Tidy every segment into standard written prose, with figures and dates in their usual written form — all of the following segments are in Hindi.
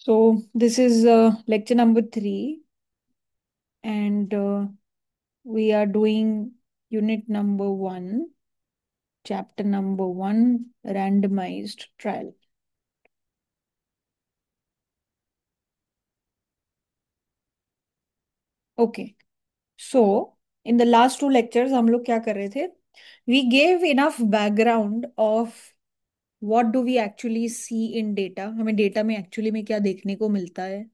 So, this is lecture number 3, and we are doing unit number 1, chapter number 1, randomized trial. Okay, so in the last two lectures, हम लोग क्या कर रहे थे? We gave enough background of what do we actually see in data. हमें डेटा में एक्चुअली में क्या देखने को मिलता है,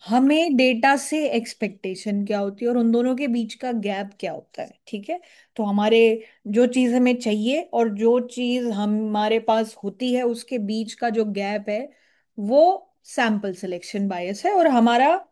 हमें डेटा से एक्सपेक्टेशन क्या होती है और उन दोनों के बीच का गैप क्या होता है। ठीक है, तो हमारे जो चीज हमें चाहिए और जो चीज हमारे पास होती है उसके बीच का जो गैप है वो सैंपल सिलेक्शन बायस है। और हमारा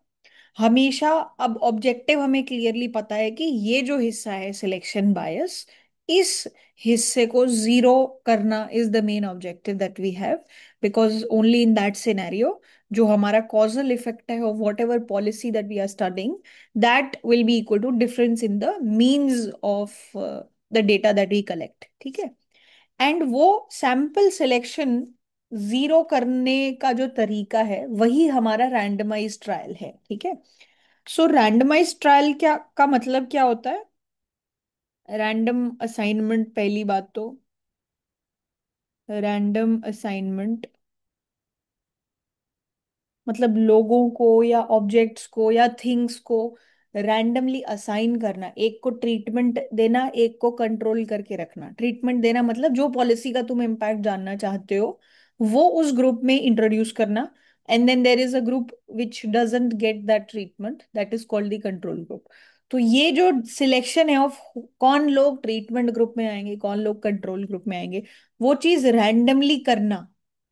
हमेशा अब ऑब्जेक्टिव हमें क्लियरली पता है कि ये जो हिस्सा है सिलेक्शन बायस, इस हिस्से को जीरो करना is the main objective that we have, because only in that scenario जो हमारा कॉजल इफेक्ट है of whatever policy that we are studying, that will be equal to difference in the means of the data that we collect. ठीक है, एंड वो सैंपल सिलेक्शन जीरो करने का जो तरीका है वही हमारा रैंडमाइज ट्रायल है। ठीक है, सो रैंडमाइज ट्रायल क्या का मतलब क्या होता है? रैंडम असाइनमेंट, पहली बात तो रैंडम असाइनमेंट मतलब लोगों को या ऑब्जेक्ट्स को या थिंग्स को रैंडमली असाइन करना, एक को ट्रीटमेंट देना, एक को कंट्रोल करके रखना। ट्रीटमेंट देना मतलब जो पॉलिसी का तुम इम्पैक्ट जानना चाहते हो वो उस ग्रुप में इंट्रोड्यूस करना, and then there is a group which doesn't get that treatment, that is called the control group. तो ये जो सिलेक्शन है ऑफ कौन लोग ट्रीटमेंट ग्रुप में आएंगे, कौन लोग कंट्रोल ग्रुप में आएंगे, वो चीज रैंडमली करना।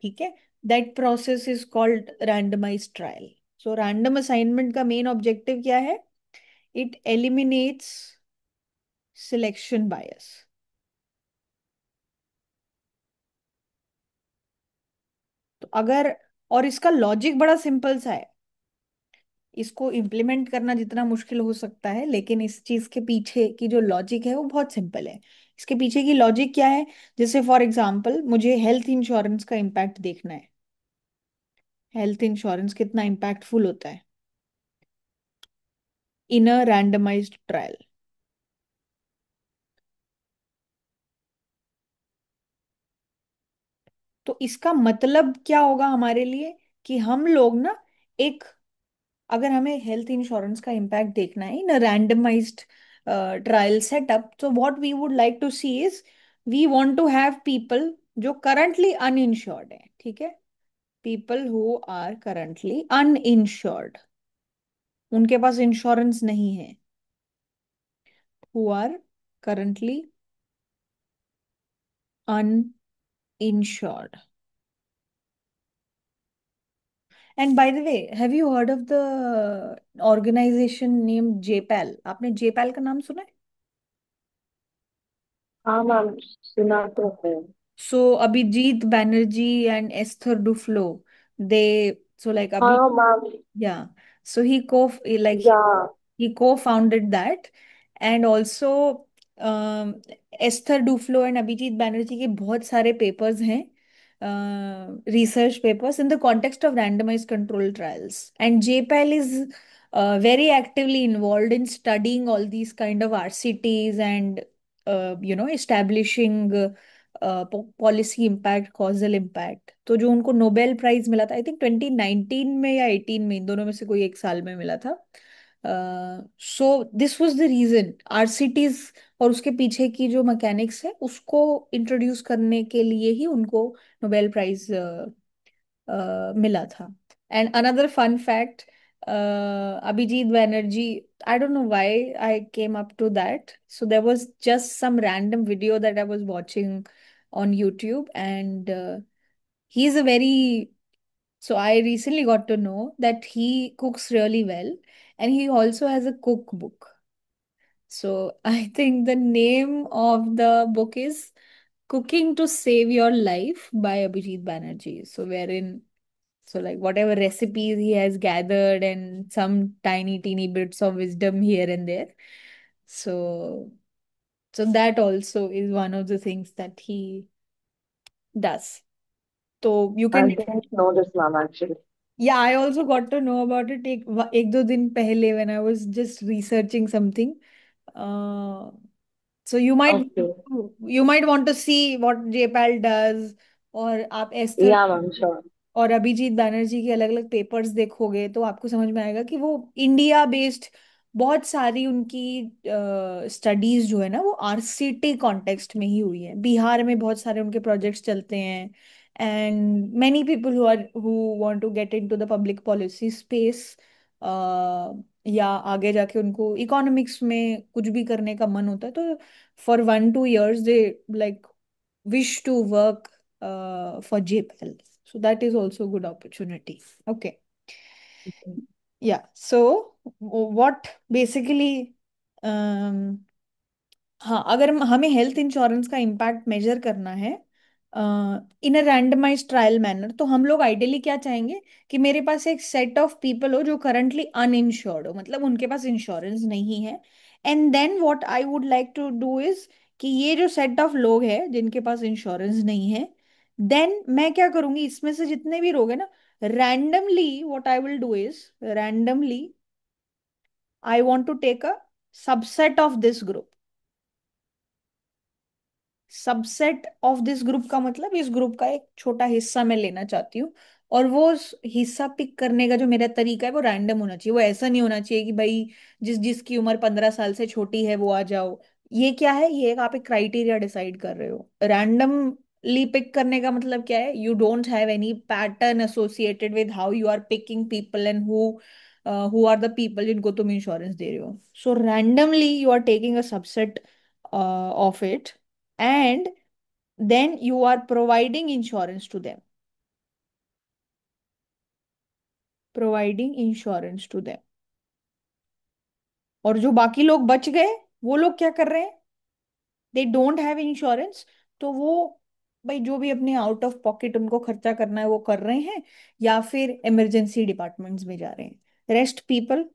ठीक है, that process is called randomized trial. So random assignment का main objective क्या है? It eliminates selection bias. तो अगर, और इसका लॉजिक बड़ा सिंपल सा है, इसको इम्प्लीमेंट करना जितना मुश्किल हो सकता है, लेकिन इस चीज के पीछे की जो लॉजिक है वो बहुत सिंपल है। इसके पीछे की लॉजिक क्या है? जैसे फॉर एग्जांपल मुझे हेल्थ इंश्योरेंस का इम्पैक्ट देखना है। हेल्थ इंश्योरेंस कितना इम्पैक्टफुल होता है इन अ रैंडमाइज्ड ट्रायल? तो इसका मतलब क्या होगा हमारे लिए कि हम लोग ना, एक, अगर हमें हेल्थ इंश्योरेंस का इम्पैक्ट देखना है इन रैंडमाइज्ड ट्रायल सेटअप, तो what we would like to see is we want to have people जो करंटली अनइंश्योर्ड है। ठीक है, people who are currently uninsured, उनके पास इंश्योरेंस नहीं है, who are currently uninsured. And by the way, have you heard of the organization name JPAL? आपने जेपैल का नाम सुना है? हाँ मैम, सुना तो है। So Abhijit Banerjee and Esther Duflo, they, so like अभी, हाँ ma'am. yeah, so he co like या। he co-founded that, and also um, Esther Duflo and Abhijit Banerjee के बहुत सारे पेपर्स हैं, research papers in the context of randomized control trials, and JPAL is very actively involved in studying all these kind of RCTs and establishing policy impact, causal impact. तो जो उनको नोबेल प्राइज मिला था, आई थिंक 2019 में या 18 में, इन दोनों में से कोई एक साल में मिला था। So this was the reason, RCTs और उसके पीछे की जो मैकेनिक्स है उसको इंट्रोड्यूस करने के लिए ही उनको नोबेल प्राइज मिला था। And another fun fact, Abhijit Banerjee, I don't know why I came up to that. So there was just some random video that I was watching on YouTube, and he's a very, so I recently got to know that he cooks really well, and he also has a cookbook. So I think the name of the book is Cooking to Save Your Life by Abhijit Banerjee. So wherein, so like whatever recipes he has gathered and some tiny teeny bits of wisdom here and there. So that also is one of the things that he does. So you I can, didn't know this ma'am actually. Yeah, I also got to know about it एक दो दिन पहले when I was just researching something. Uh, so okay. you might want to see what JPAL does, और आप एस्थर या मैम श्योर। और अभिजीत बैनर्जी के अलग अलग पेपर्स देखोगे तो आपको समझ में आएगा कि वो इंडिया बेस्ड बहुत सारी उनकी स्टडीज जो है ना वो आरसीटी कॉन्टेक्स्ट में ही हुई है। बिहार में बहुत सारे उनके प्रोजेक्ट्स चलते हैं, and many people who want to get into the public policy space, या आगे जाके उनको इकोनॉमिक्स में कुछ भी करने का मन होता है, तो for 1-2 years they like wish to work for JPL. So that is also a good opportunity. Okay. Yeah. So what basically, um, हाँ, अगर हमें हेल्थ इंश्योरेंस का इम्पैक्ट मेजर करना है इन अ रैंडमाइज ट्रायल मैनर, तो हम लोग आइडियली क्या चाहेंगे कि मेरे पास एक सेट ऑफ पीपल हो जो करंटली अनइंश्योर्ड हो, मतलब उनके पास इंश्योरेंस नहीं है। And then what I would like to do is कि ये जो सेट ऑफ लोग हैं जिनके पास इंश्योरेंस नहीं है, देन मैं क्या करूंगी, इसमें से जितने भी लोग हैं ना, randomly what I will do is randomly I want to take a subset of this group. Subset of this group का मतलब इस ग्रुप का एक छोटा हिस्सा मैं लेना चाहती हूँ, और वो हिस्सा पिक करने का जो मेरा तरीका है वो रैंडम होना चाहिए। वो ऐसा नहीं होना चाहिए कि भाई जिस जिसकी उम्र 15 साल से छोटी है वो आ जाओ। ये क्या है, ये एक आप एक क्राइटेरिया डिसाइड कर रहे हो। रैंडमली पिक करने का मतलब क्या है, you don't have any pattern associated with how you are picking people and who are the people जिनको तुम इंश्योरेंस दे रहे हो। So randomly you are taking a subset of it, and then you are providing insurance to them, providing insurance to them। और जो बाकी लोग बच गए वो लोग क्या कर रहे हैं, दे डोंट हैव इंश्योरेंस, तो वो भाई जो भी अपने आउट ऑफ पॉकेट उनको खर्चा करना है वो कर रहे हैं, या फिर इमरजेंसी डिपार्टमेंट्स में जा रहे हैं। Rest people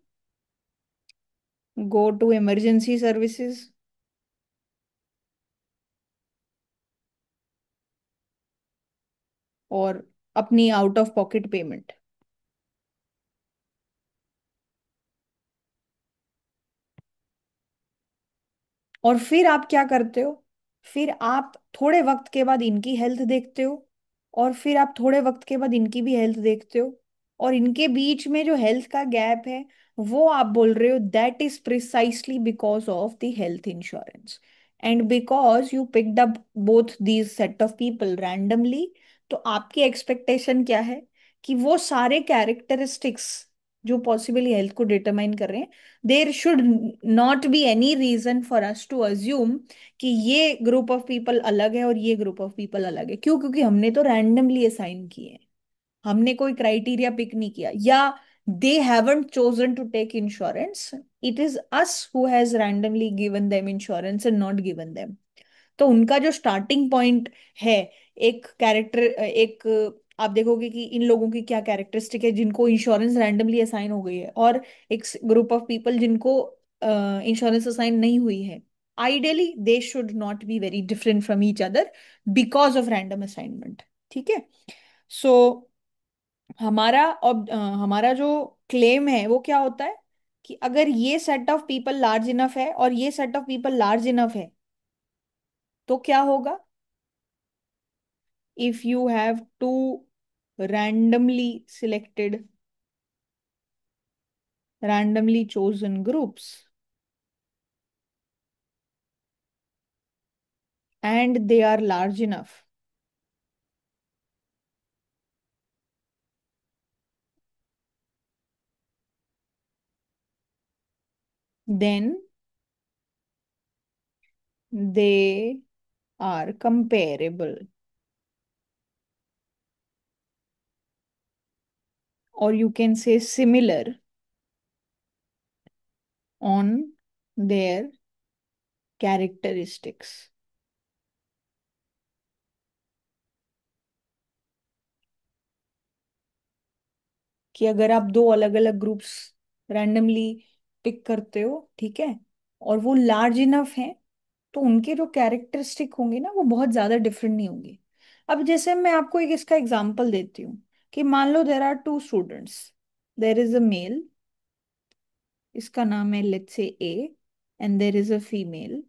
go to emergency services और अपनी आउट ऑफ पॉकेट पेमेंट। और फिर आप क्या करते हो, फिर आप थोड़े वक्त के बाद इनकी हेल्थ देखते हो, और फिर आप थोड़े वक्त के बाद इनकी भी हेल्थ देखते हो, और इनके बीच में जो हेल्थ का गैप है वो आप बोल रहे हो that is precisely because of the health insurance. And because you picked up both these set of people randomly, तो आपकी एक्सपेक्टेशन क्या है कि वो सारे कैरेक्टरिस्टिक्स जो पॉसिबली हेल्थ को डिटरमाइन कर रहे हैं, there should not be any reason for us to assume कि ये ग्रुप ऑफ पीपल अलग है और ये ग्रुप ऑफ पीपल अलग है। क्यों? क्योंकि हमने तो रैंडमली असाइन किए हैं, हमने कोई क्राइटेरिया पिक नहीं किया, या they haven't chosen to take insurance, it is us who has randomly given them insurance and not given them. तो उनका जो स्टार्टिंग पॉइंट है, एक कैरेक्टर, एक आप देखोगे कि इन लोगों की क्या कैरेक्टरिस्टिक है जिनको इंश्योरेंस रैंडमली असाइन हो गई है, और एक ग्रुप ऑफ पीपल जिनको इंश्योरेंस असाइन नहीं हुई है। Ideally they should not be very different from each other because of random assignment. ठीक है। सो हमारा जो क्लेम है वो क्या होता है कि अगर ये set of people large enough है और ये set of people large enough है, तो क्या होगा, if you have two randomly selected, randomly chosen groups and they are large enough, then they are comparable, or you can say similar on their characteristics। कि अगर आप दो अलग अलग ग्रुप्स रैंडमली पिक करते हो, ठीक है, और वो लार्ज इनफ हैं, तो उनके जो कैरेक्टरिस्टिक होंगे ना वो बहुत ज्यादा डिफरेंट नहीं होंगे। अब जैसे मैं आपको एक इसका एग्जांपल देती हूँ कि मान लो there are two students, there is a male, इसका नाम है let's say A, and there is a female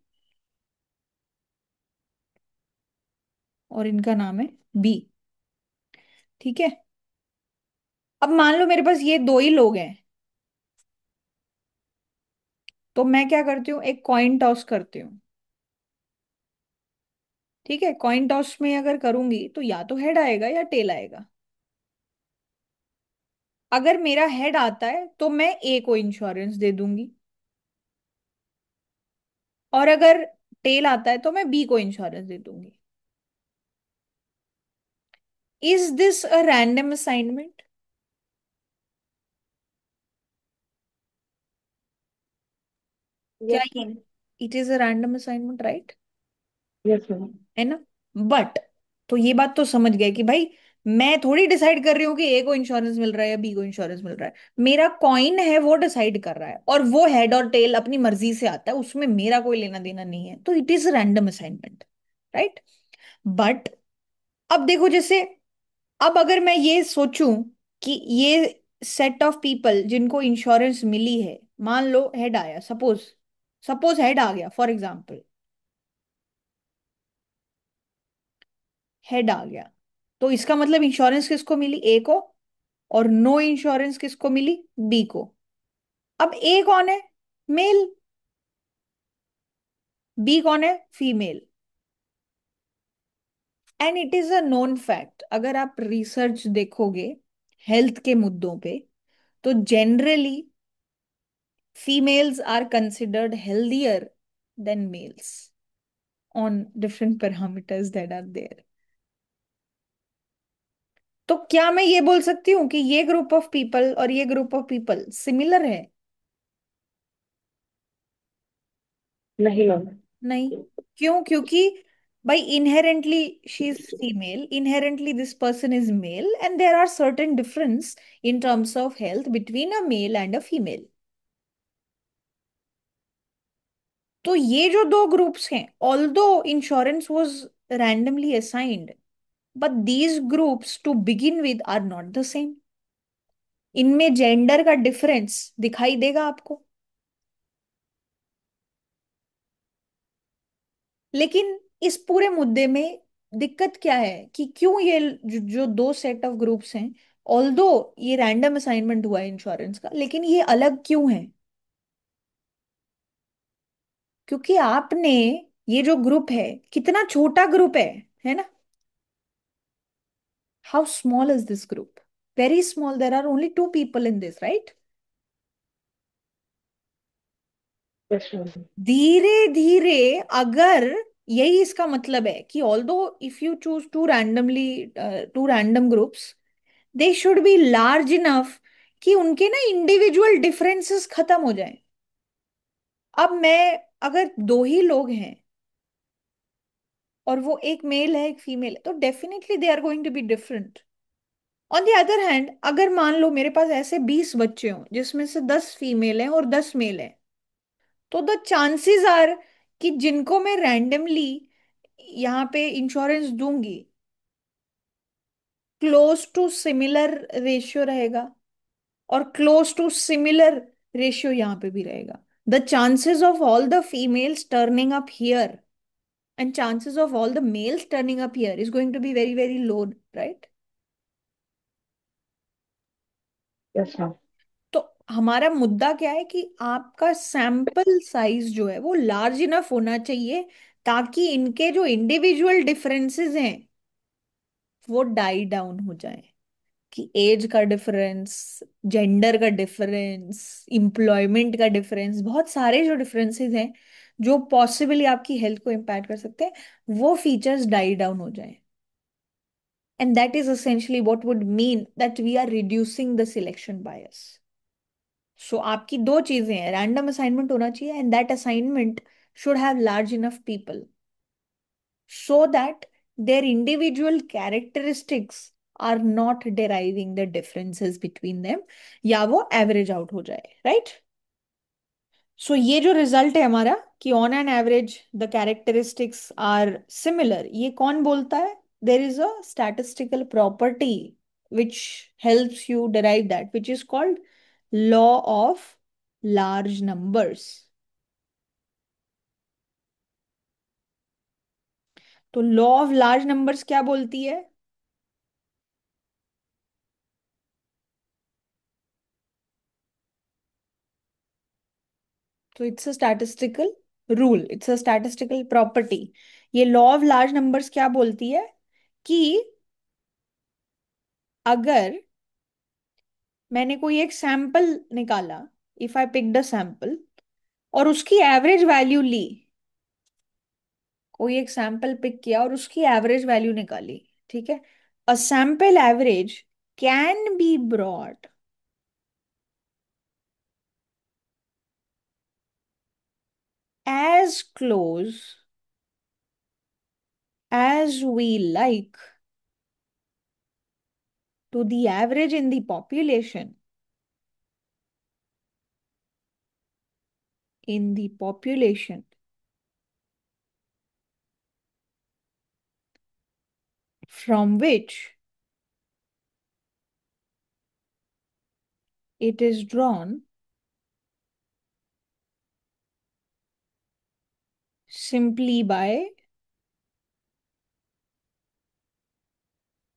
और इनका नाम है बी। ठीक है। अब मान लो मेरे पास ये दो ही लोग हैं, तो मैं क्या करती हूँ, एक कॉइन टॉस करती हूँ। ठीक है, कॉइन टॉस में अगर करूंगी तो या तो हेड आएगा या टेल आएगा। अगर मेरा हेड आता है तो मैं ए को इंश्योरेंस दे दूंगी, और अगर टेल आता है तो मैं बी को इंश्योरेंस दे दूंगी। Is this a random assignment? क्या यस ये ma'am. It is a random assignment, right? Yes ma'am. है ना? बट तो ये बात तो समझ गए कि भाई मैं थोड़ी डिसाइड कर रही हूँ कि ए को इंश्योरेंस मिल रहा है या बी को इंश्योरेंस मिल रहा है। मेरा कॉइन है वो डिसाइड कर रहा है, और वो हेड और टेल अपनी मर्जी से आता है, उसमें मेरा कोई लेना देना नहीं है, तो it is random assignment, right? But अब देखो, जैसे अब अगर मैं ये सोचूं कि ये सेट ऑफ पीपल जिनको इंश्योरेंस मिली है, मान लो हेड आया, सपोज सपोज हेड आ गया, फॉर एग्जाम्पल हेड आ गया, तो इसका मतलब इंश्योरेंस किसको मिली, ए को, और नो इंश्योरेंस किसको मिली, बी को। अब ए कौन है, मेल, बी कौन है, female. And it is a known fact, अगर आप रिसर्च देखोगे हेल्थ के मुद्दों पे, तो generally females are considered healthier than males on different parameters that are there. तो क्या मैं ये बोल सकती हूँ कि ये ग्रुप ऑफ पीपल और ये ग्रुप ऑफ पीपल सिमिलर है? नहीं मैम। नहीं। क्यों? क्योंकि by inherently she is female, inherently this person is male, and there are certain difference in terms of health between a male and a female. तो ये जो दो ग्रुप्स हैं, although insurance was randomly assigned, but these groups to begin with are not the same. इनमें जेंडर का डिफरेंस दिखाई देगा आपको। लेकिन इस पूरे मुद्दे में दिक्कत क्या है कि क्यों ये जो दो सेट ऑफ ग्रुप्स हैं, ऑल्दो ये रैंडम असाइनमेंट हुआ है इंश्योरेंस का, लेकिन ये अलग क्यों है? क्योंकि आपने ये जो ग्रुप है, कितना छोटा ग्रुप है ना? How small is this group? Very small, there are only two people in this, right? Yes ma'am. धीरे धीरे, अगर यही इसका मतलब है कि although if you choose two random groups, they should be large enough कि उनके ना इंडिविजुअल डिफरेंसेस खत्म हो जाएं। अब मैं, अगर दो ही लोग हैं और वो एक मेल है एक फीमेल है, तो definitely they are going to be different. On the other hand, अगर मान लो मेरे पास ऐसे 20 बच्चे हों जिसमें से 10 फीमेल हैं और 10 मेल हैं, तो द चांसेस आर कि जिनको मैं रैंडमली यहाँ पे इंश्योरेंस दूंगी, क्लोज टू सिमिलर रेशियो रहेगा, और क्लोज टू सिमिलर रेशियो यहाँ पे भी रहेगा। The chances of all the females turning up here and chances of all the males turning up here is going to be very very low, right? Yes ma'am. तो हमारा मुद्दा क्या है कि आपका सैंपल साइज जो है वो लार्ज इनफ होना चाहिए, ताकि इनके जो इंडिविजुअल डिफरेंसेस हैं वो डाई डाउन हो जाए। कि एज का डिफरेंस, जेंडर का डिफरेंस, एम्प्लॉयमेंट का डिफरेंस, बहुत सारे जो डिफरेंसेस हैं जो पॉसिबली आपकी हेल्थ को इम्पैक्ट कर सकते हैं, वो फीचर्स डाई डाउन हो जाए। And that is essentially what would mean that we are reducing the selection bias. सो आपकी दो चीजें हैं, रैंडम असाइनमेंट होना चाहिए, and that assignment should have large enough people so that their individual characteristics are not deriving the differences between them, या वो एवरेज आउट हो जाए, राइट? सो ये जो रिजल्ट है हमारा कि on an average the characteristics are similar, ये कौन बोलता है? There is a statistical property which helps you derive that, which is called law of large numbers. तो लॉ ऑफ लार्ज नंबर्स क्या बोलती है? तो it's a statistical rule, it's a statistical property. ये लॉ ऑफ लार्ज नंबर्स क्या बोलती है कि अगर मैंने कोई एक सैंपल निकाला, if I picked a sample और उसकी एवरेज वैल्यू ली, कोई एक सैंपल पिक किया और उसकी एवरेज वैल्यू निकाली, ठीक है, a sample average can be brought as close as we like to the average in the population, in the population from which it is drawn simply by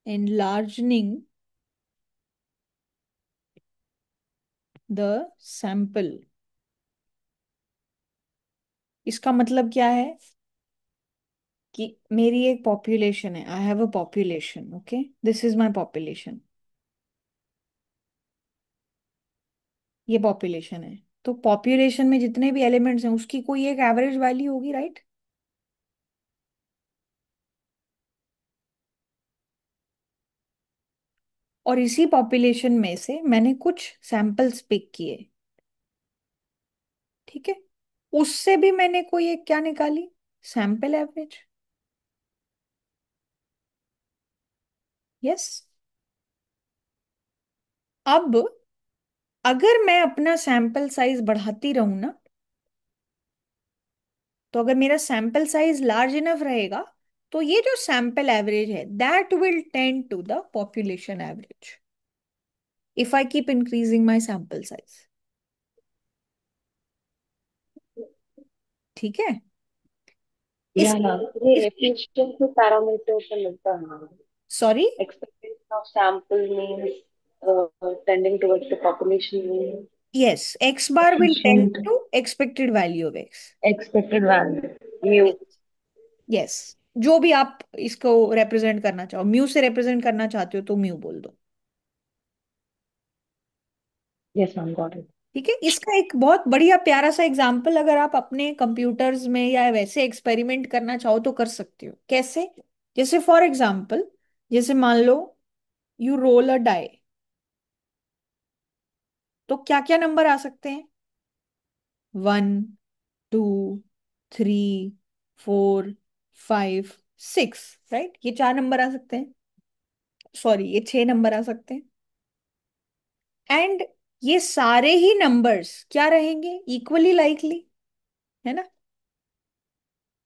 enlarging the sample। इसका मतलब क्या है कि मेरी एक पॉपुलेशन है, I have a population, okay, this is my population, ये पॉपुलेशन है। तो पॉपुलेशन में जितने भी एलिमेंट्स हैं उसकी कोई एक एवरेज वैल्यू होगी, राइट? और इसी पॉपुलेशन में से मैंने कुछ सैंपल्स पिक किए, ठीक है, उससे भी मैंने कोई एक क्या निकाली, सैंपल एवरेज। यस। अब अगर मैं अपना सैंपल साइज बढ़ाती रहूं ना, तो अगर मेरा सैंपल साइज लार्ज इनफ रहेगा, तो ये जो सैंपल एवरेज है that will tend to the population average if I keep increasing my sample size. ठीक है। इस या मैम, ये एफिशिएंसी पैरामीटर से मिलता है ma'am. Sorry. Expectation of sample means tending towards the population mean yes, X bar will tend efficient to expected value of X. expected value mu. Yes, जो भी आप इसको रिप्रेजेंट करना चाहो, म्यू से रिप्रेजेंट करना चाहते हो तो म्यू बोल दो। Yes ma'am, got it. ठीक है, इसका एक बहुत बढ़िया प्यारा सा एग्जांपल अगर आप अपने कंप्यूटर्स में या वैसे एक्सपेरिमेंट करना चाहो तो कर सकते हो। कैसे? जैसे फॉर एग्जांपल, जैसे मान लो यू रोल अ डाई, तो क्या क्या नंबर आ सकते हैं? 1, 2, 3, 4, 5, 6, राइट? ये 4 नंबर आ सकते हैं, सॉरी ये 6 नंबर आ सकते हैं। एंड ये सारे ही नंबर्स क्या रहेंगे, इक्वली लाइकली, है ना?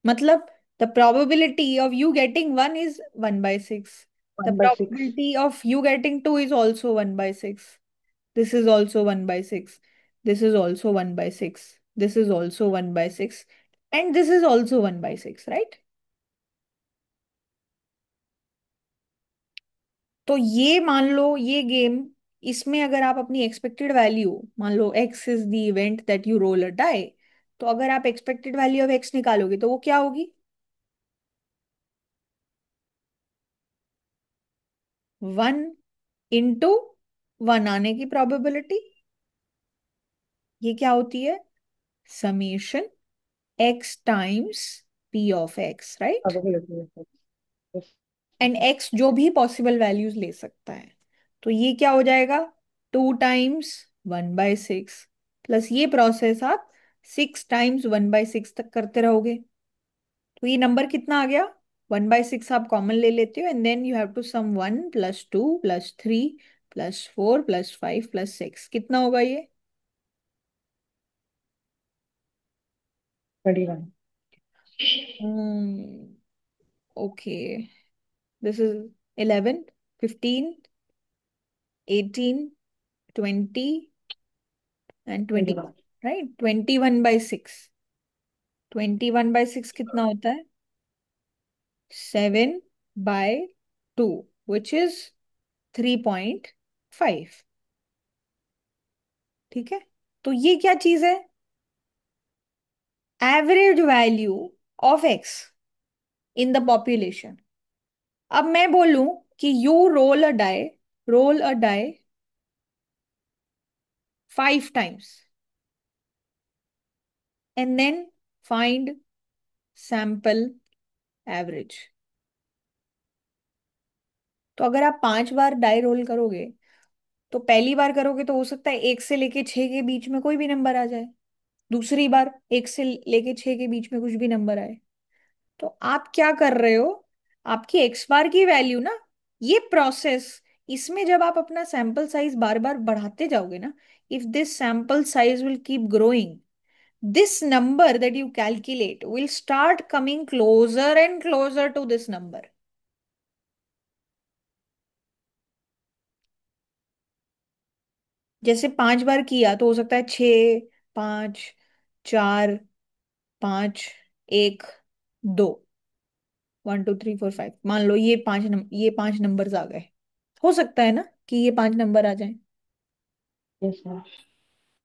मतलब the probability of you getting 1 is 1 by 6, the 1/6. probability of you getting 2 is also 1 by 6, this is also 1 by 6, this is also 1 by 6, this is also 1 by 6, and this is also 1 by 6, right? तो ये मान लो ये गेम, इसमें अगर आप अपनी एक्सपेक्टेड वैल्यू, मान लो x is the event that you roll a die, तो अगर आप एक्सपेक्टेड वैल्यू ऑफ x निकालोगे तो वो क्या होगी? 1 इंटू 1 आने की प्रोबेबिलिटी, ये क्या होती है? Summation x times p of x, right? Probability of it. Yes. And x जो भी पॉसिबल वैल्यूज ले सकता है, तो ये क्या हो जाएगा? 2 टाइम्स 1/6, प्लस ये प्रोसेस आप 6 टाइम्स 1/6 तक करते रहोगे। तो ये नंबर कितना आ गया? 1/6 आप कॉमन ले लेते हो and then you have to sum 1 + 2 + 3 + 4 + 5 + 6, कितना होगा ये? 31. Hmm, okay, this is 11, 15, 18, 20 and 21, 21. Right? 21/6। 21/6 कितना होता है? 7/2, विच इज 3.5। ठीक है, तो ये क्या चीज है? Average value of X in the population. अब मैं बोलूं कि you roll a die 5 times and then find sample average. तो अगर आप 5 बार डाई रोल करोगे, तो पहली बार करोगे तो हो सकता है 1 से लेके 6 के बीच में कोई भी नंबर आ जाए। दूसरी बार 1 से लेके 6 के बीच में कुछ भी नंबर आए। तो आप क्या कर रहे हो? आपकी एक्स बार की वैल्यू ना, ये प्रोसेस, इसमें जब आप अपना सैंपल साइज बार बार बढ़ाते जाओगे ना, if this sample size will keep growing, this number that you calculate will start coming closer and closer to this number. जैसे 5 बार किया तो हो सकता है 6, 5, 4, 5, 1, 2, 1, 2, 3, 4, 5, मान लो ये 5 नंबर्स आ गए। हो सकता है ना कि ये 5 नंबर आ जाए। Yes, ma'am.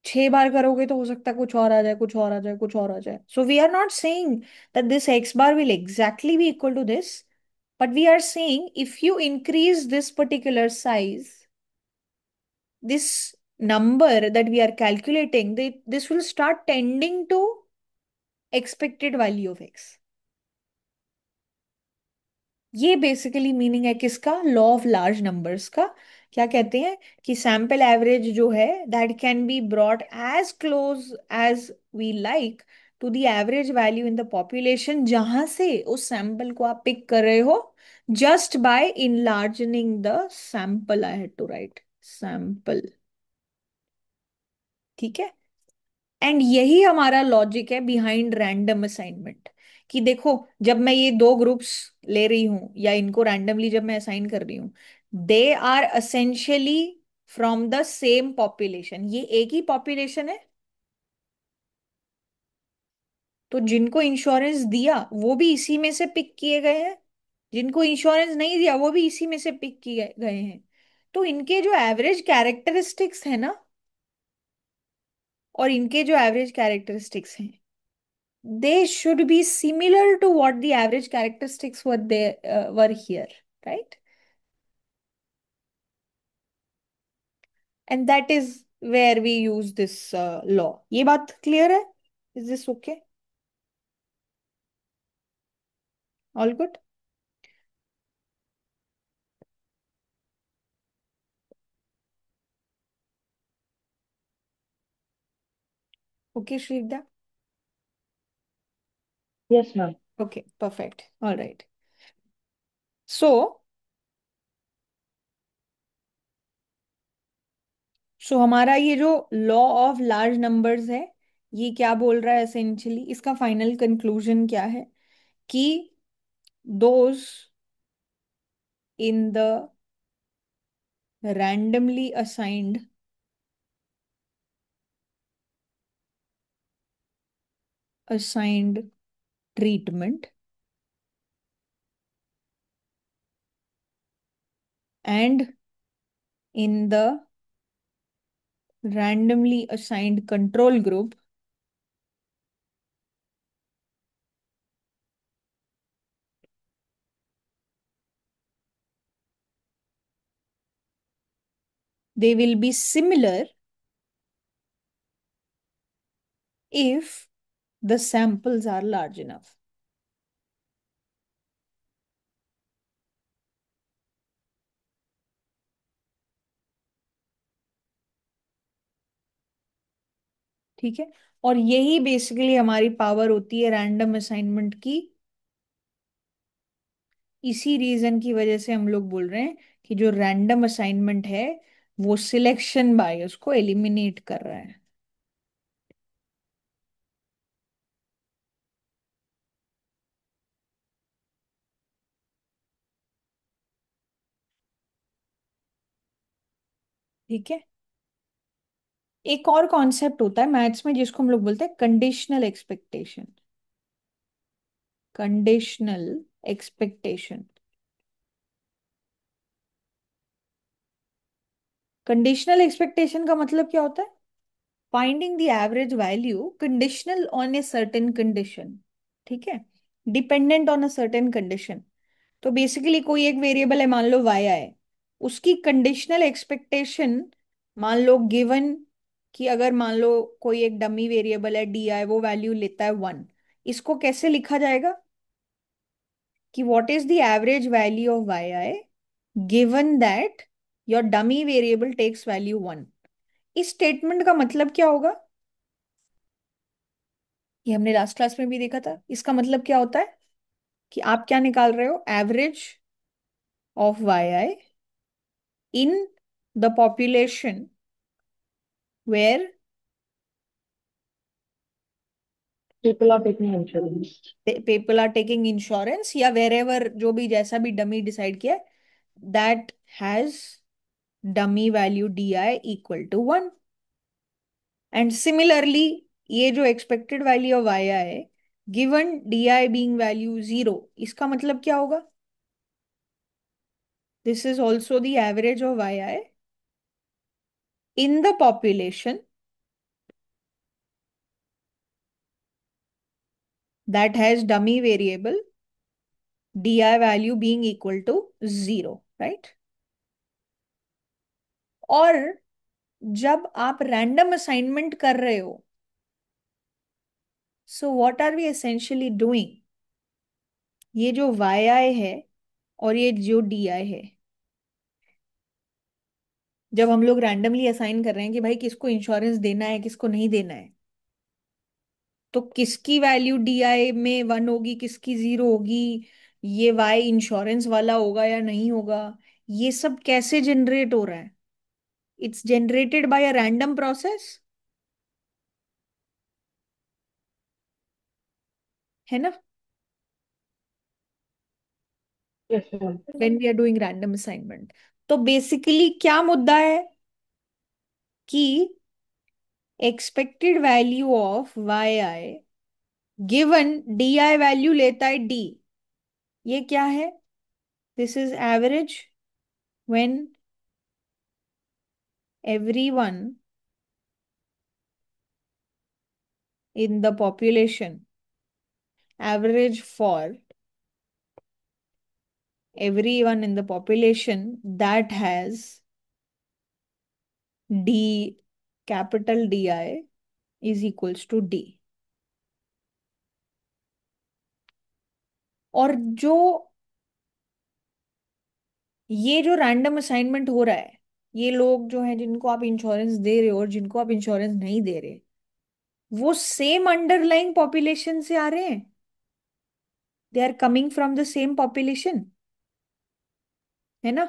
6 बार करोगे तो हो सकता है कुछ और आ जाए, कुछ और आ जाए, कुछ और आ जाए। So we are not saying that this X bar will exactly be equal to this, but we are saying if you increase this particular size, this number that we are calculating, this will start tending to expected value of x। ये बेसिकली मीनिंग है किसका? लॉ ऑफ लार्ज नंबर्स का। क्या कहते हैं कि सैंपल एवरेज जो है, that can be brought as close as we like to the average value in the population, जहां से उस सैंपल को आप पिक कर रहे हो, just by enlargening the sample. I had to write sample. ठीक है, एंड यही हमारा लॉजिक है बिहाइंड रैंडम असाइनमेंट। कि देखो, जब मैं ये दो ग्रुप्स ले रही हूं या इनको रैंडमली जब मैं असाइन कर रही हूं, they are essentially from the same population, ये एक ही पॉपुलेशन है। तो जिनको इंश्योरेंस दिया वो भी इसी में से पिक किए गए हैं, जिनको इंश्योरेंस नहीं दिया वो भी इसी में से पिक किए गए हैं। तो इनके जो एवरेज कैरेक्टरिस्टिक्स है ना, और इनके जो एवरेज कैरेक्टरिस्टिक्स हैं, they should be similar to what the average characteristics were here, right? And that is where we use this law. ये बात clear है? Is this okay? All good? Okay, Shrida? Yes, ma'am. Okay, perfect. All right. So हमारा ये जो लॉ ऑफ लार्ज नंबर्स है, ये क्या बोल रहा है एसेंशियली? इसका फाइनल कंक्लूजन क्या है? कि those in the randomly assigned treatment and in the randomly assigned control group, they will be similar if the samples are large enough। ठीक है, और यही बेसिकली हमारी पावर होती है रैंडम असाइनमेंट की। इसी रीजन की वजह से हम लोग बोल रहे हैं कि जो रैंडम असाइनमेंट है वो सिलेक्शन बायस को एलिमिनेट कर रहा है। ठीक है। एक और कॉन्सेप्ट होता है मैथ्स में जिसको हम लोग बोलते हैं conditional expectation. Conditional expectation. Conditional expectation का मतलब क्या होता है? Finding the average value conditional on a certain condition. ठीक है। Dependent on a certain condition. तो बेसिकली कोई एक वेरिएबल है, मान लो वाई है, उसकी कंडीशनल एक्सपेक्टेशन, मान लो गिवन कि अगर मान लो कोई एक डमी वेरिएबल है डी आई, वो वैल्यू लेता है 1। इसको कैसे लिखा जाएगा कि what is the average value of Y I given that your dummy variable takes value 1। इस स्टेटमेंट का मतलब क्या होगा? ये हमने लास्ट क्लास में भी देखा था। इसका मतलब क्या होता है कि आप क्या निकाल रहे हो? Average of Y I in the population where People are taking insurance. People are taking insurance, या वेर एवर जो भी जैसा भी डमी डिसाइड किया, that has dummy value D I equal to 1। And similarly ये जो एक्सपेक्टेड वैल्यू ऑफ आई है given D I being value 0, इसका मतलब क्या होगा? This is also the average of I in the population that has dummy variable di value being equal to 0, right? और जब आप रैंडम असाइनमेंट कर रहे हो, so what are we essentially doing? ये जो वाई आई है और ये जो डी आई है, जब हम लोग रैंडमली असाइन कर रहे हैं कि भाई किसको इंश्योरेंस देना है किसको नहीं देना है, तो किसकी वैल्यू डी आई में 1 होगी किसकी 0 होगी, ये वाई इंश्योरेंस वाला होगा या नहीं होगा, ये सब कैसे जनरेट हो रहा है? It's generated by a random process, है ना? Yes, ma'am. When we are doing random assignment. तो बेसिकली क्या मुद्दा है कि expected value of Y I given D I value लेता है डी, ये क्या है? This is average when everyone in the population, average for everyone in the population that has D, capital DI is equals to D। और जो ये जो रैंडम असाइनमेंट हो रहा है, ये लोग जो हैं जिनको आप इंश्योरेंस दे रहे हो और जिनको आप इंश्योरेंस नहीं दे रहे, वो सेम अंडरलाइंग पॉपुलेशन से आ रहे हैं। They are coming from the same population, है ना?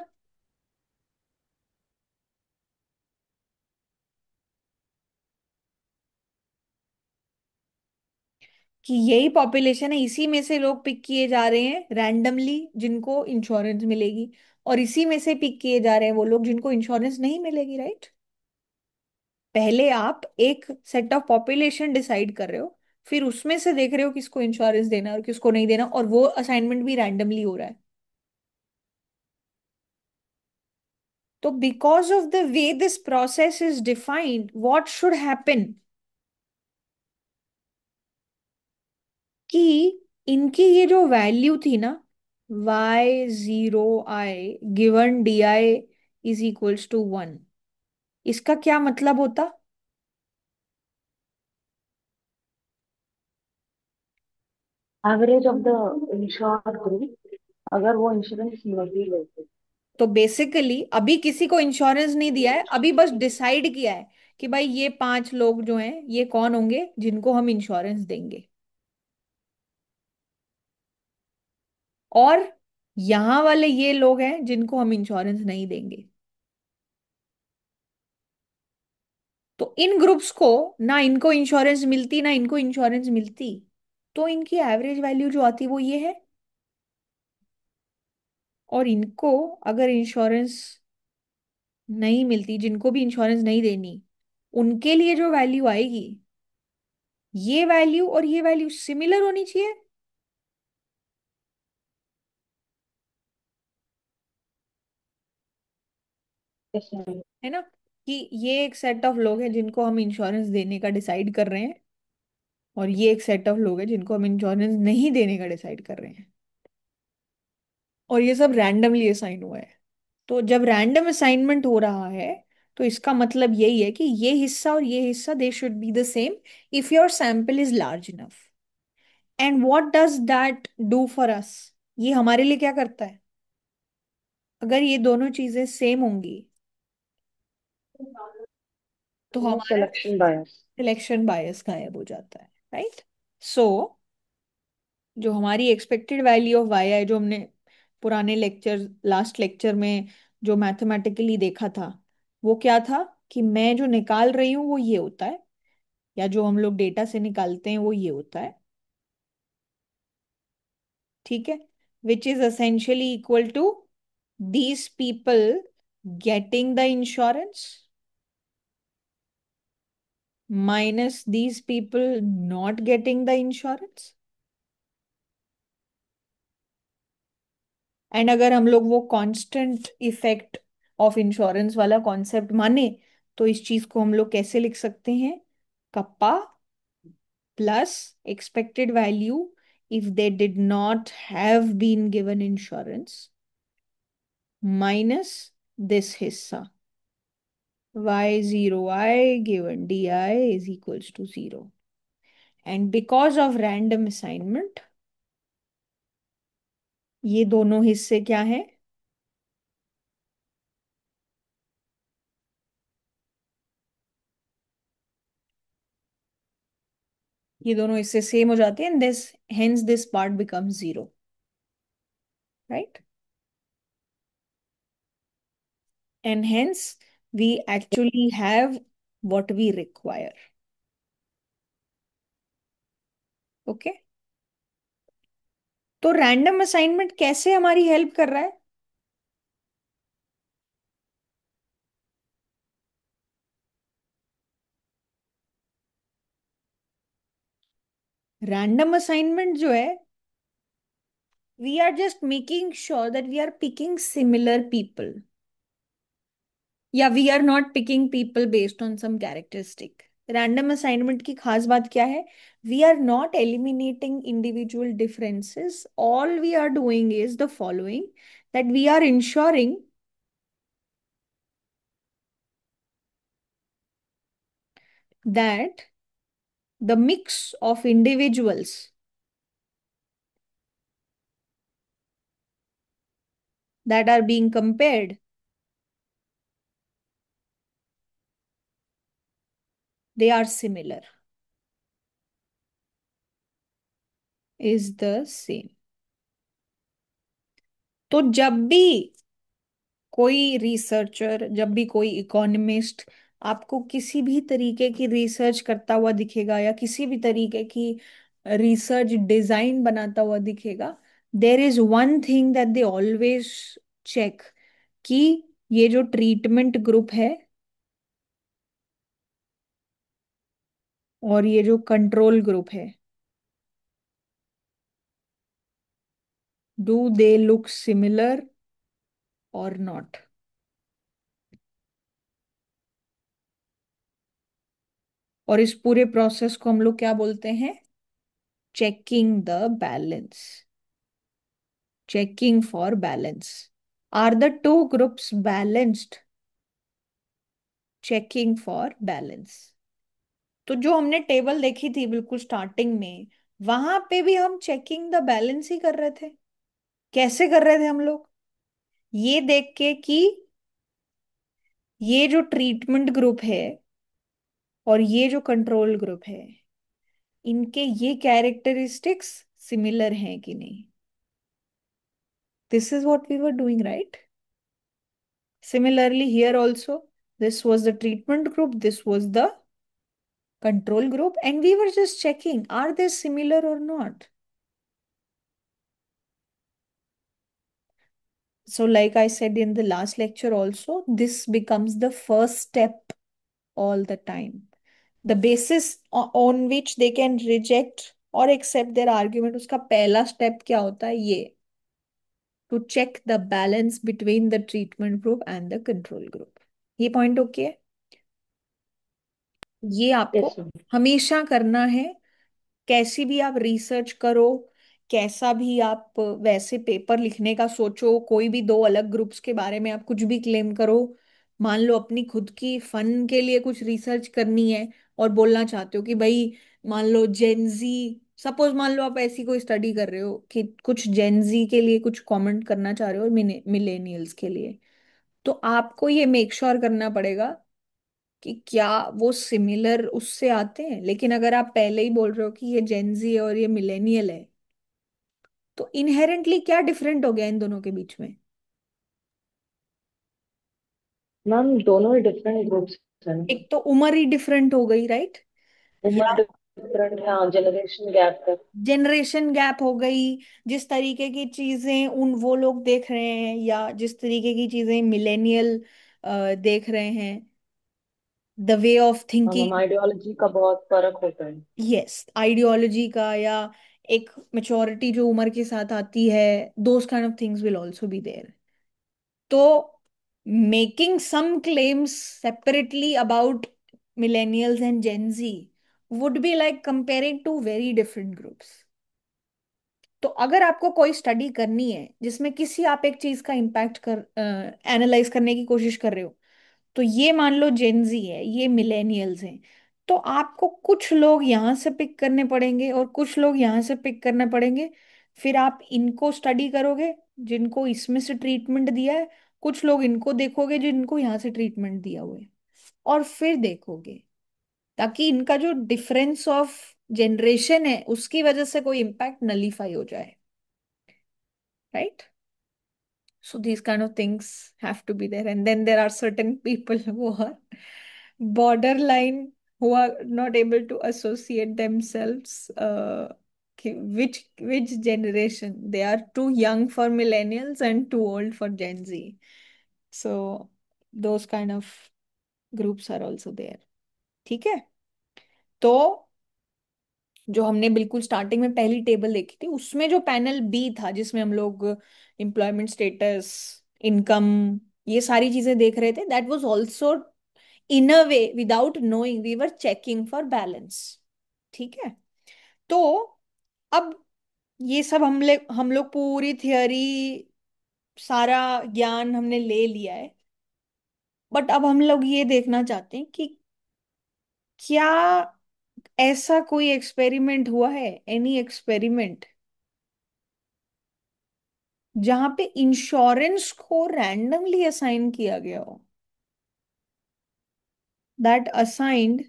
कि यही पॉपुलेशन है, इसी में से लोग पिक किए जा रहे हैं रैंडमली जिनको इंश्योरेंस मिलेगी, और इसी में से पिक किए जा रहे हैं वो लोग जिनको इंश्योरेंस नहीं मिलेगी, राइट? पहले आप एक सेट ऑफ पॉपुलेशन डिसाइड कर रहे हो, फिर उसमें से देख रहे हो किसको इंश्योरेंस देना है और किसको नहीं देना, और वो असाइनमेंट भी रैंडमली हो रहा है। तो because of the way this process is defined, what should happen कि इनकी ये जो वैल्यू थी ना, y0i given D I is equals to 1, इसका क्या मतलब होता? Average of the insured group, अगर वो इंश्योरेंस नहीं लेते। तो बेसिकली अभी किसी को इंश्योरेंस नहीं दिया है, अभी बस डिसाइड किया है कि भाई ये 5 लोग जो हैं ये कौन होंगे जिनको हम इंश्योरेंस देंगे, और यहाँ वाले ये लोग हैं जिनको हम इंश्योरेंस नहीं देंगे। तो इन ग्रुप्स को ना इनको इंश्योरेंस मिलती ना इनको इंश्योरेंस मिलती, तो इनकी एवरेज वैल्यू जो आती वो ये है। और इनको अगर इंश्योरेंस नहीं मिलती, जिनको भी इंश्योरेंस नहीं देनी, उनके लिए जो वैल्यू आएगी, ये वैल्यू और ये वैल्यू सिमिलर होनी चाहिए। Yes ma'am. है ना, कि ये एक सेट ऑफ लोग हैं जिनको हम इंश्योरेंस देने का डिसाइड कर रहे हैं, और ये एक सेट ऑफ लोग हैं जिनको हम इंश्योरेंस नहीं देने का डिसाइड कर रहे हैं, और ये सब रैंडमली असाइन हुआ है। तो जब रैंडम असाइनमेंट हो रहा है, तो इसका मतलब यही है कि ये हिस्सा और ये हिस्सा दे should be the same if your sample is large enough. And what does that do for us? ये हमारे लिए क्या करता है? अगर ये दोनों चीजें सेम होंगी, तो नो हमारा सिलेक्शन बायस। सिलेक्शन बायस गायब हो जाता है, राइट? सो जो हमारी एक्सपेक्टेड वैल्यू ऑफ वाई है, जो हमने पुराने लेक्चर, लास्ट लेक्चर में जो मैथमेटिकली देखा था, वो क्या था? कि मैं जो निकाल रही हूँ वो ये होता है, या जो हम लोग डेटा से निकालते हैं वो ये होता है, ठीक है? Which is essentially equal to these people getting the insurance minus these people not getting the insurance. And अगर हम लोग वो कांस्टेंट इफेक्ट ऑफ इंश्योरेंस वाला कॉन्सेप्ट माने, तो इस चीज को हम लोग कैसे लिख सकते हैं? Kappa plus expected value if they did not have been given insurance minus this हिस्सा y0i given di is equals to 0. And because of random assignment, ये दोनों हिस्से क्या हैं? ये दोनों हिस्से सेम हो जाते हैं, this hence this part becomes zero, right? And hence we actually have what we require. Okay? तो रैंडम असाइनमेंट कैसे हमारी हेल्प कर रहा है? रैंडम असाइनमेंट जो है, we are just making sure that we are picking similar people, या we are not picking people based on some characteristic. Random assignment की खास बात क्या है? We are not eliminating individual differences, all we are doing is the following, that we are ensuring that the mix of individuals that are being compared, they are similar, is the same. तो जब भी कोई रिसर्चर, जब भी कोई इकोनॉमिस्ट आपको किसी भी तरीके की रिसर्च करता हुआ दिखेगा, या किसी भी तरीके की रिसर्च डिजाइन बनाता हुआ दिखेगा, there is one thing that they always check, कि ये जो ट्रीटमेंट ग्रुप है और ये जो कंट्रोल ग्रुप है, डू दे लुक सिमिलर और नॉट? और इस पूरे प्रोसेस को हम लोग क्या बोलते हैं? Checking the balance, checking for balance. Are the two groups balanced? Checking for balance. तो जो हमने टेबल देखी थी बिल्कुल स्टार्टिंग में, वहां पे भी हम चेकिंग द बैलेंस ही कर रहे थे। कैसे कर रहे थे हम लोग? ये देख के कि ये जो ट्रीटमेंट ग्रुप है और ये जो कंट्रोल ग्रुप है, इनके ये कैरेक्टरिस्टिक्स सिमिलर हैं कि नहीं। This is what we were doing, right? Similarly, here also, this was the treatment group, this was the control group, and we were just checking, are they similar or not? So, like I said in the last lecture, also, this becomes the first step all the time. The basis on which they can reject or accept their argument, उसका पहला step क्या होता है ये, to check the balance between the treatment group and the control group. ये point ओके है? ये आपको यस मैम। हमेशा करना है। कैसी भी आप रिसर्च करो, कैसा भी आप वैसे पेपर लिखने का सोचो, कोई भी दो अलग ग्रुप्स के बारे में आप कुछ भी क्लेम करो, मान लो अपनी खुद की फन के लिए कुछ रिसर्च करनी है और बोलना चाहते हो कि भाई मान लो जेनजी, सपोज मान लो आप ऐसी कोई स्टडी कर रहे हो कि कुछ जेनजी के लिए कुछ कमेंट करना चाह रहे हो और मिलेनियल्स के लिए, तो आपको ये मेक श्योर करना पड़ेगा कि क्या वो सिमिलर उससे आते हैं। लेकिन अगर आप पहले ही बोल रहे हो कि ये जेनजी है और ये मिलेनियल है, तो इनहेरेंटली क्या डिफरेंट हो गया इन दोनों के बीच में? मैम दोनों ही डिफरेंट ग्रुप्स हैं। एक तो उम्र ही डिफरेंट हो गई, राइट? उम्र या डिफरेंट, हाँ, जनरेशन गैप है। जनरेशन गैप हो गई। जिस तरीके की चीजें उन वो लोग देख रहे हैं या जिस तरीके की चीजें मिलेनियल देख रहे हैं, द वे ऑफ हाँ मैम, थिंकिंग। आइडियोलॉजी का बहुत फर्क होता है। यस, आइडियोलॉजी का, या एक मेच्योरिटी जो उम्र के साथ आती है, those kind of things will also be there. तो making some claims separately about millennials and Gen Z would be like comparing two very different groups. तो अगर आपको कोई स्टडी करनी है जिसमें किसी आप एक चीज का इम्पैक्ट कर एनालाइज करने की कोशिश कर रहे हो, तो ये मान लो जेनजी है, ये मिलेनियल्स हैं, तो आपको कुछ लोग यहाँ से पिक करने पड़ेंगे और कुछ लोग यहाँ से पिक करने पड़ेंगे। फिर आप इनको स्टडी करोगे जिनको इसमें से ट्रीटमेंट दिया है, कुछ लोग इनको देखोगे जिनको यहाँ से ट्रीटमेंट दिया हुआ है, और फिर देखोगे, ताकि इनका जो डिफरेंस ऑफ जनरेशन है उसकी वजह से कोई इम्पैक्ट नलीफाई हो जाए, right? So these kind of things have to be there. And then there are certain people who are borderline, who are not able to associate themselves. Which generation? They are too young for millennials and too old for Gen Z. So those kind of groups are also there. ठीक है? तो जो हमने बिल्कुल स्टार्टिंग में पहली टेबल देखी थी, उसमें जो पैनल बी था जिसमें हम लोग एम्प्लॉयमेंट स्टेटस, इनकम, ये सारी चीजें देख रहे थे, that was also in a way without knowing we were checking for balance. ठीक है? तो अब ये सब हम लोग पूरी थियोरी, सारा ज्ञान हमने ले लिया है, बट अब हम लोग ये देखना चाहते हैं कि क्या ऐसा कोई एक्सपेरिमेंट हुआ है, एनी एक्सपेरिमेंट, जहां पे इंश्योरेंस को रैंडमली असाइन किया गया हो, that assigned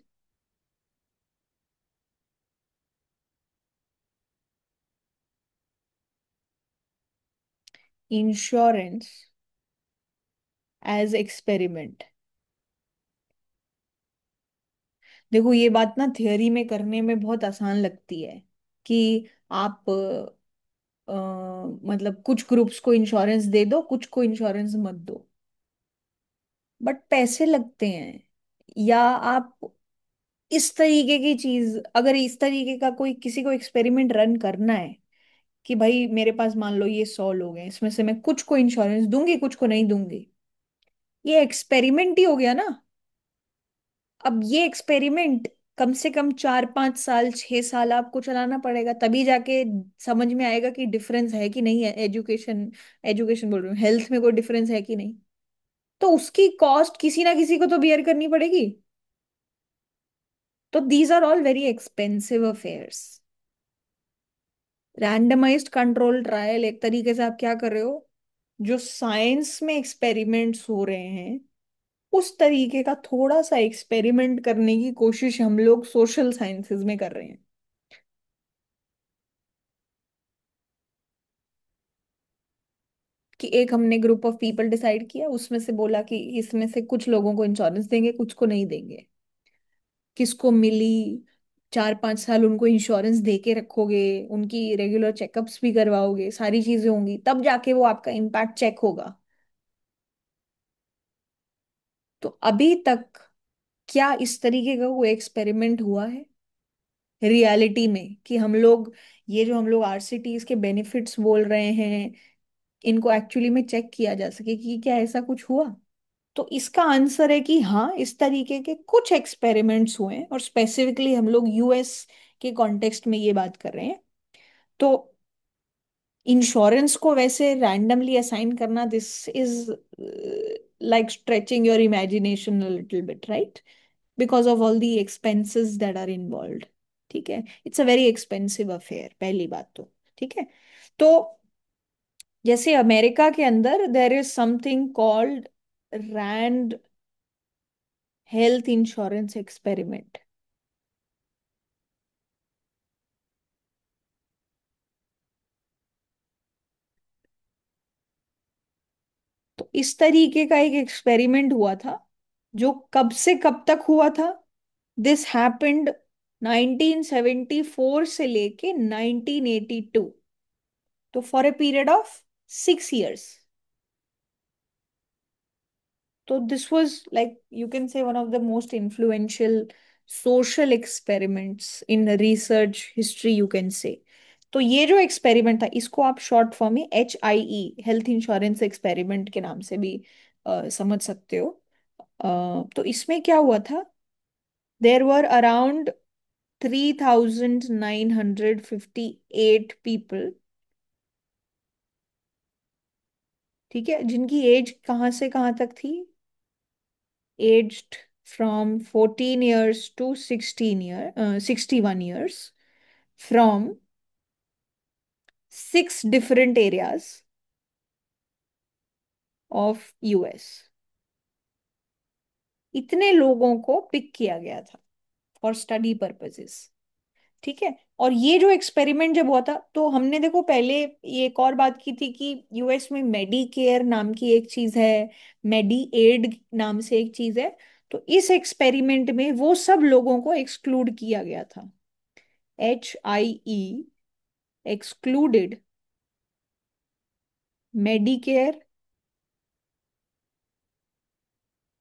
insurance as experiment. देखो ये बात ना थियोरी में करने में बहुत आसान लगती है कि आप मतलब कुछ ग्रुप्स को इंश्योरेंस दे दो, कुछ को इंश्योरेंस मत दो, बट पैसे लगते हैं। या आप इस तरीके की चीज, अगर इस तरीके का कोई किसी को एक्सपेरिमेंट रन करना है कि भाई मेरे पास मान लो ये 100 लोग हैं, इसमें से मैं कुछ को इंश्योरेंस दूंगी कुछ को नहीं दूंगी, ये एक्सपेरिमेंट ही हो गया ना। अब ये एक्सपेरिमेंट कम से कम 4 5 साल 6 साल आपको चलाना पड़ेगा, तभी जाके समझ में आएगा कि डिफरेंस है कि नहीं है। एजुकेशन, एजुकेशन बोल रही हूँ, हेल्थ में कोई डिफरेंस है कि नहीं, तो उसकी कॉस्ट किसी ना किसी को तो बियर करनी पड़ेगी। तो these are all very expensive affairs. Randomized control trial एक तरीके से आप क्या कर रहे हो, जो साइंस में एक्सपेरिमेंट्स हो रहे हैं उस तरीके का थोड़ा सा एक्सपेरिमेंट करने की कोशिश हम लोग सोशल साइंसेज में कर रहे हैं। कि एक हमने ग्रुप ऑफ पीपल डिसाइड किया, उसमें से बोला कि इसमें से कुछ लोगों को इंश्योरेंस देंगे कुछ को नहीं देंगे, किसको मिली, 4-5 साल उनको इंश्योरेंस दे के रखोगे, उनकी रेगुलर चेकअप्स भी करवाओगे, सारी चीजें होंगी, तब जाके वो आपका इम्पैक्ट चेक होगा। तो अभी तक क्या इस तरीके का कोई एक्सपेरिमेंट हुआ है रियलिटी में कि हम लोग, ये जो हम लोग आरसीटीज के बेनिफिट्स बोल रहे हैं, इनको एक्चुअली में चेक किया जा सके कि क्या ऐसा कुछ हुआ? तो इसका आंसर है कि हाँ, इस तरीके के कुछ एक्सपेरिमेंट्स हुए हैं, और स्पेसिफिकली हम लोग यूएस के कॉन्टेक्स्ट में ये बात कर रहे हैं। तो इंश्योरेंस को वैसे रैंडमली असाइन करना, this is like stretching your imagination little bit, right? Because of all the expenses that are involve. ठीक है, it's a very expensive affair, पहली बात तो। ठीक है। तो जैसे अमेरिका के अंदर there is something called RAND health insurance experiment. तो इस तरीके का एक एक्सपेरिमेंट हुआ था, जो कब से कब तक हुआ था? दिस हैपेंड 1974 से लेके 1982, तो for a period of 6 years। तो this was like you can say one of the most influential social experiments in research history, you can say. तो ये जो एक्सपेरिमेंट था, इसको आप शॉर्ट फॉर्म में HIE, हेल्थ इंश्योरेंस एक्सपेरिमेंट के नाम से भी समझ सकते हो। तो इसमें क्या हुआ था? देर वर अराउंड 3,958 पीपल, ठीक है, जिनकी एज कहाँ से कहाँ तक थी? Aged from 14 years to 61 years, from 6 different areas of US। इतने लोगों को पिक किया गया था फॉर स्टडी पर्पसेस। ठीक है। और ये जो एक्सपेरिमेंट जब हुआ था, तो हमने देखो पहले ये एक और बात की थी कि यूएस में मेडी केयर नाम की एक चीज है, मेडी एड नाम से एक चीज है। तो इस एक्सपेरिमेंट में वो सब लोगों को एक्सक्लूड किया गया था। HIE excluded Medicare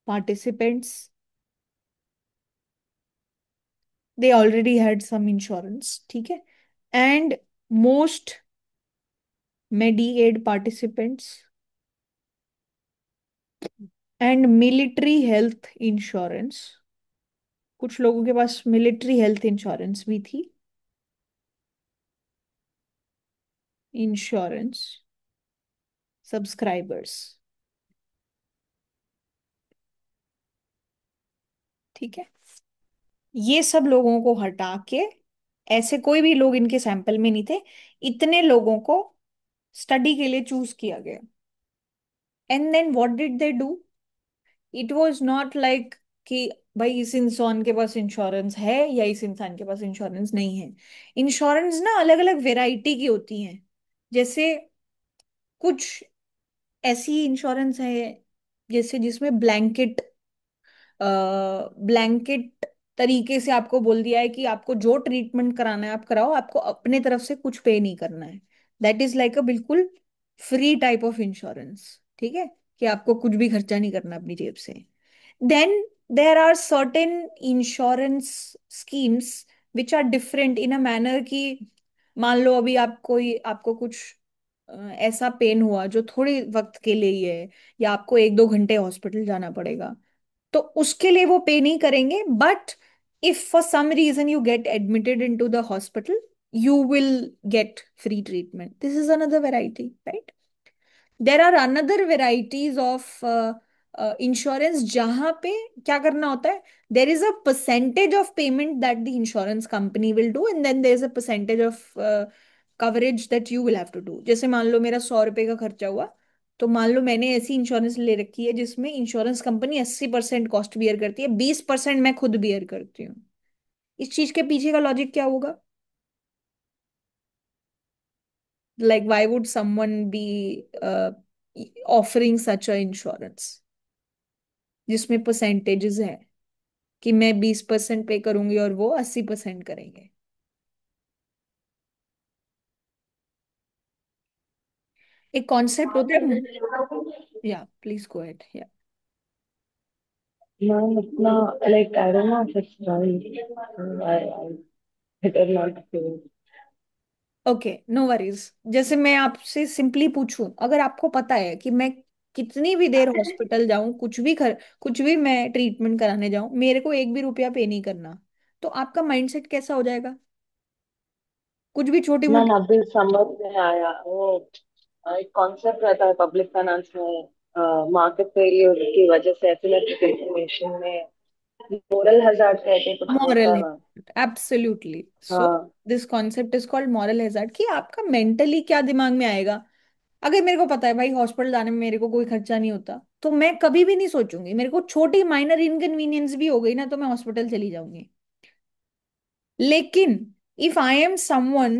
participants, they already had some insurance, ठीक है, and most Medi-Aid participants and military health insurance, कुछ लोगों के पास मिलिट्री हेल्थ इंश्योरेंस भी थी, इंश्योरेंस सब्सक्राइबर्स। ठीक है। ये सब लोगों को हटा के, ऐसे कोई भी लोग इनके सैंपल में नहीं थे, इतने लोगों को स्टडी के लिए चूज किया गया। And then what did they do? It was not like कि भाई इस इंसान के पास इंश्योरेंस है या इस इंसान के पास इंश्योरेंस नहीं है। इंश्योरेंस ना अलग अलग वेराइटी की होती हैं। जैसे कुछ ऐसी इंश्योरेंस है, जैसे जिसमें ब्लैंकेट ब्लैंकेट तरीके से आपको बोल दिया है कि आपको जो ट्रीटमेंट कराना है आप कराओ, आपको अपने तरफ से कुछ पे नहीं करना है। दैट इज लाइक अ बिल्कुल फ्री टाइप ऑफ इंश्योरेंस। ठीक है, कि आपको कुछ भी खर्चा नहीं करना अपनी जेब से। Then there are certain insurance schemes which are different in a manner कि मान लो अभी आपको कुछ ऐसा पेन हुआ जो थोड़ी वक्त के लिए ही है, या आपको 1-2 घंटे हॉस्पिटल जाना पड़ेगा, तो उसके लिए वो पे नहीं करेंगे। But if for some reason you get admitted into the hospital, you will get free treatment. This is another variety, right? There are another varieties of insurance, जहां पे क्या करना होता है? There is a percentage of payment that the insurance company will do, and then there is a percentage of coverage that you will have to do. जैसे मान लो मेरा 100 रुपए का खर्चा हुआ, तो मान लो मैंने ऐसी इंश्योरेंस ले रखी है जिसमें इंश्योरेंस कंपनी 80% कॉस्ट बियर करती है, 20% मैं खुद बियर करती हूँ। इस चीज के पीछे का लॉजिक क्या होगा? Like why would someone be offering such a insurance जिसमें परसेंटेजेस हैं? कि मैं 20% पे करूंगी और वो 80% करेंगे? एक कॉन्सेप्ट होता है। या प्लीज गो अहेड। या मैम इतना, like I don't know if it's right. I better not say. Okay, no worries. जैसे मैं आपसे सिंपली पूछूं, अगर आपको पता है कि मैं कितनी भी देर हॉस्पिटल जाऊं, कुछ भी मैं ट्रीटमेंट कराने जाऊं, मेरे को एक भी रुपया पे नहीं करना, तो आपका माइंडसेट कैसा हो जाएगा? कुछ भी छोटी मैम मोटी। अभी समझ में आया वो, एक कॉन्सेप्ट रहता है पब्लिक फाइनेंस में, मार्केट फेलियर की वजह से एसिमेट्रिक इंफॉर्मेशन में मोरल हजार्ड कहते कुछ होता मॉरल है है। मैम। एब्सोल्युटली। सो हाँ। This concept is called moral hazard, कि आपका मेंटली क्या दिमाग में आएगा। अगर मेरे को पता है भाई हॉस्पिटल जाने में मेरे को कोई खर्चा नहीं होता, तो मैं कभी भी नहीं सोचूंगी, मेरे को छोटी माइनर इनकन्वीनियंस भी हो गई ना तो मैं हॉस्पिटल चली जाऊंगी। लेकिन इफ आई एम समवन,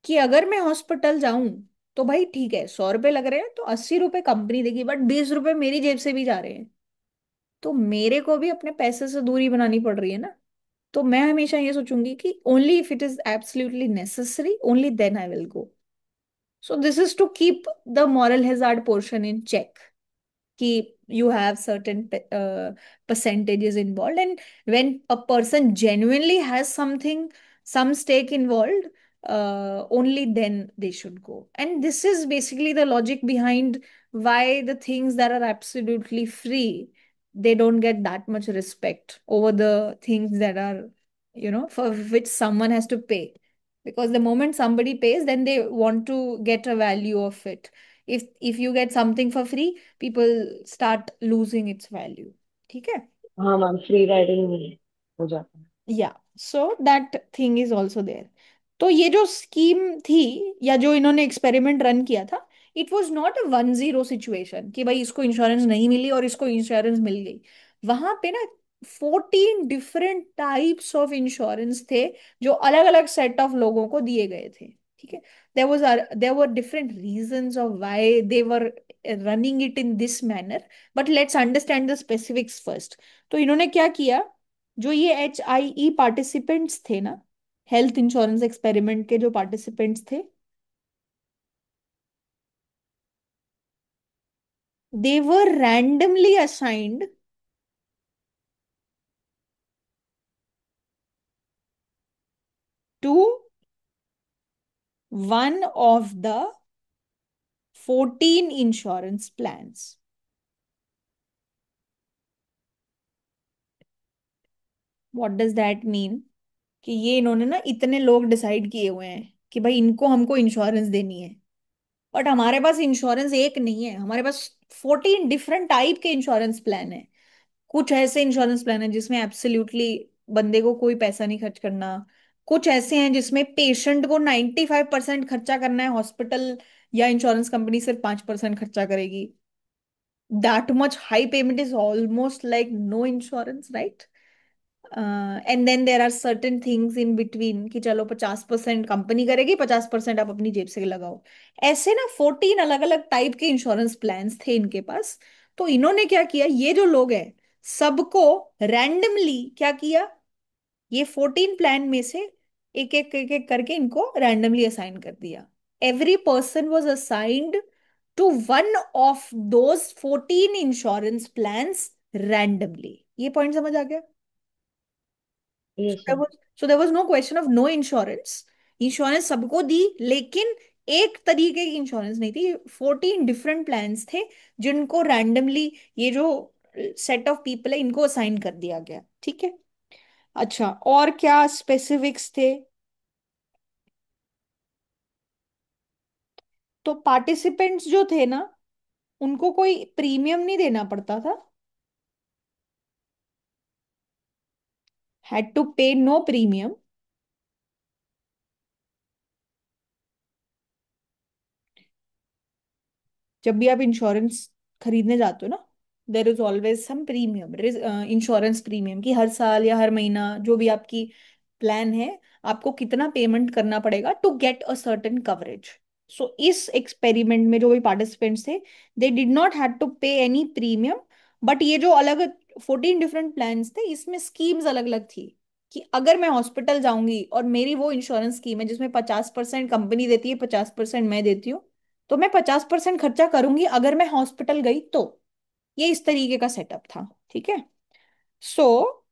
कि अगर मैं हॉस्पिटल जाऊं तो भाई ठीक है, 100 रुपए लग रहे हैं तो 80 रुपए कंपनी देगी, बट 20 रुपए मेरी जेब से भी जा रहे हैं, तो मेरे को भी अपने पैसे से दूरी बनानी पड़ रही है ना। तो मैं हमेशा ये सोचूंगी कि only if it is absolutely necessary, only then I will go. So this is to keep the moral hazard portion in check, कि you have certain percentages involved, and when a person genuinely has some stake involved, only then they should go. And this is basically the logic behind why the things that are absolutely free, they don't get that much respect over the things that are, for which someone has to pay. Because the moment somebody pays, then they want to get a value of it. If you get something for free, people start losing its value. ठीक है? हाँ मैम, फ्री राइडिंग हो जाता है। या so that thing is also there. तो ये जो स्कीम थी, या जो इन्होंने एक्सपेरिमेंट रन किया था, it was not a 1-0 situation कि भाई इसको इंश्योरेंस नहीं मिली और इसको इंश्योरेंस मिल गई। वहां पे ना 14 डिफरेंट टाइप्स ऑफ इंश्योरेंस थे, जो अलग अलग सेट ऑफ लोगों को दिए गए थे। ठीक है? There were different reasons of why they were running it in this manner, but let's understand the specifics first. तो इन्होंने क्या किया, जो ये HIE पार्टिसिपेंट्स थे ना, हेल्थ इंश्योरेंस एक्सपेरिमेंट के जो पार्टिसिपेंट्स थे, they were randomly assigned to one of the 14 insurance plans. What does that mean? कि ये इन्होंने ना इतने लोग डिसाइड किए हुए हैं कि भाई इनको हमको इंश्योरेंस देनी है, बट हमारे पास इंश्योरेंस एक नहीं है, हमारे पास 14 डिफरेंट टाइप के इंश्योरेंस प्लान है। कुछ ऐसे इंश्योरेंस प्लान है जिसमें एब्सोल्युटली बंदे को कोई पैसा नहीं खर्च करना। कुछ ऐसे हैं जिसमें पेशेंट को 95% खर्चा करना है, हॉस्पिटल या इंश्योरेंस कंपनी सिर्फ 5% खर्चा करेगी। That much high payment is almost like no insurance, right? And then there are certain things in between, कि चलो 50% कंपनी करेगी, 50% आप अपनी जेब से लगाओ। ऐसे ना 14 अलग अलग टाइप के इंश्योरेंस प्लान्स थे इनके पास। तो इन्होंने क्या किया, ये जो लोग हैं सबको रैंडमली क्या किया, ये 14 प्लान में से एक एक करके इनको रैंडमली असाइन कर दिया। Every person was assigned to one of those 14 insurance plans randomly. ये पॉइंट समझ आ गया? Yes ma'am. So there was no question of no insurance. Insurance सबको दी, लेकिन एक तरीके की इंश्योरेंस नहीं थी। 14 डिफरेंट प्लान्स थे जिनको रैंडमली ये जो सेट ऑफ पीपल है इनको असाइन कर दिया गया। ठीक है? अच्छा, और क्या स्पेसिफिक्स थे? तो पार्टिसिपेंट्स जो थे ना, उनको कोई प्रीमियम नहीं देना पड़ता था। Had to pay no premium. जब भी आप इंश्योरेंस खरीदने जाते हो ना, there is always some premium, insurance premium, कि हर साल या हर महीना जो भी आपकी प्लान है, आपको कितना पेमेंट करना पड़ेगा to get a certain coverage. सो इस एक्सपेरिमेंट में जो भी पार्टिसिपेंट्स थे, they did not had to pay any premium. But ये जो अलग 14 डिफरेंट प्लान्स थे, इसमें स्कीम्स अलग अलग थी कि अगर मैं हॉस्पिटल जाऊंगी और मेरी वो इंश्योरेंस स्कीम है जिसमें 50% कंपनी देती है, 50% मैं देती हूँ, तो मैं 50% खर्चा करूंगी अगर मैं हॉस्पिटल गई तो। ये इस तरीके का सेटअप था, ठीक है। सो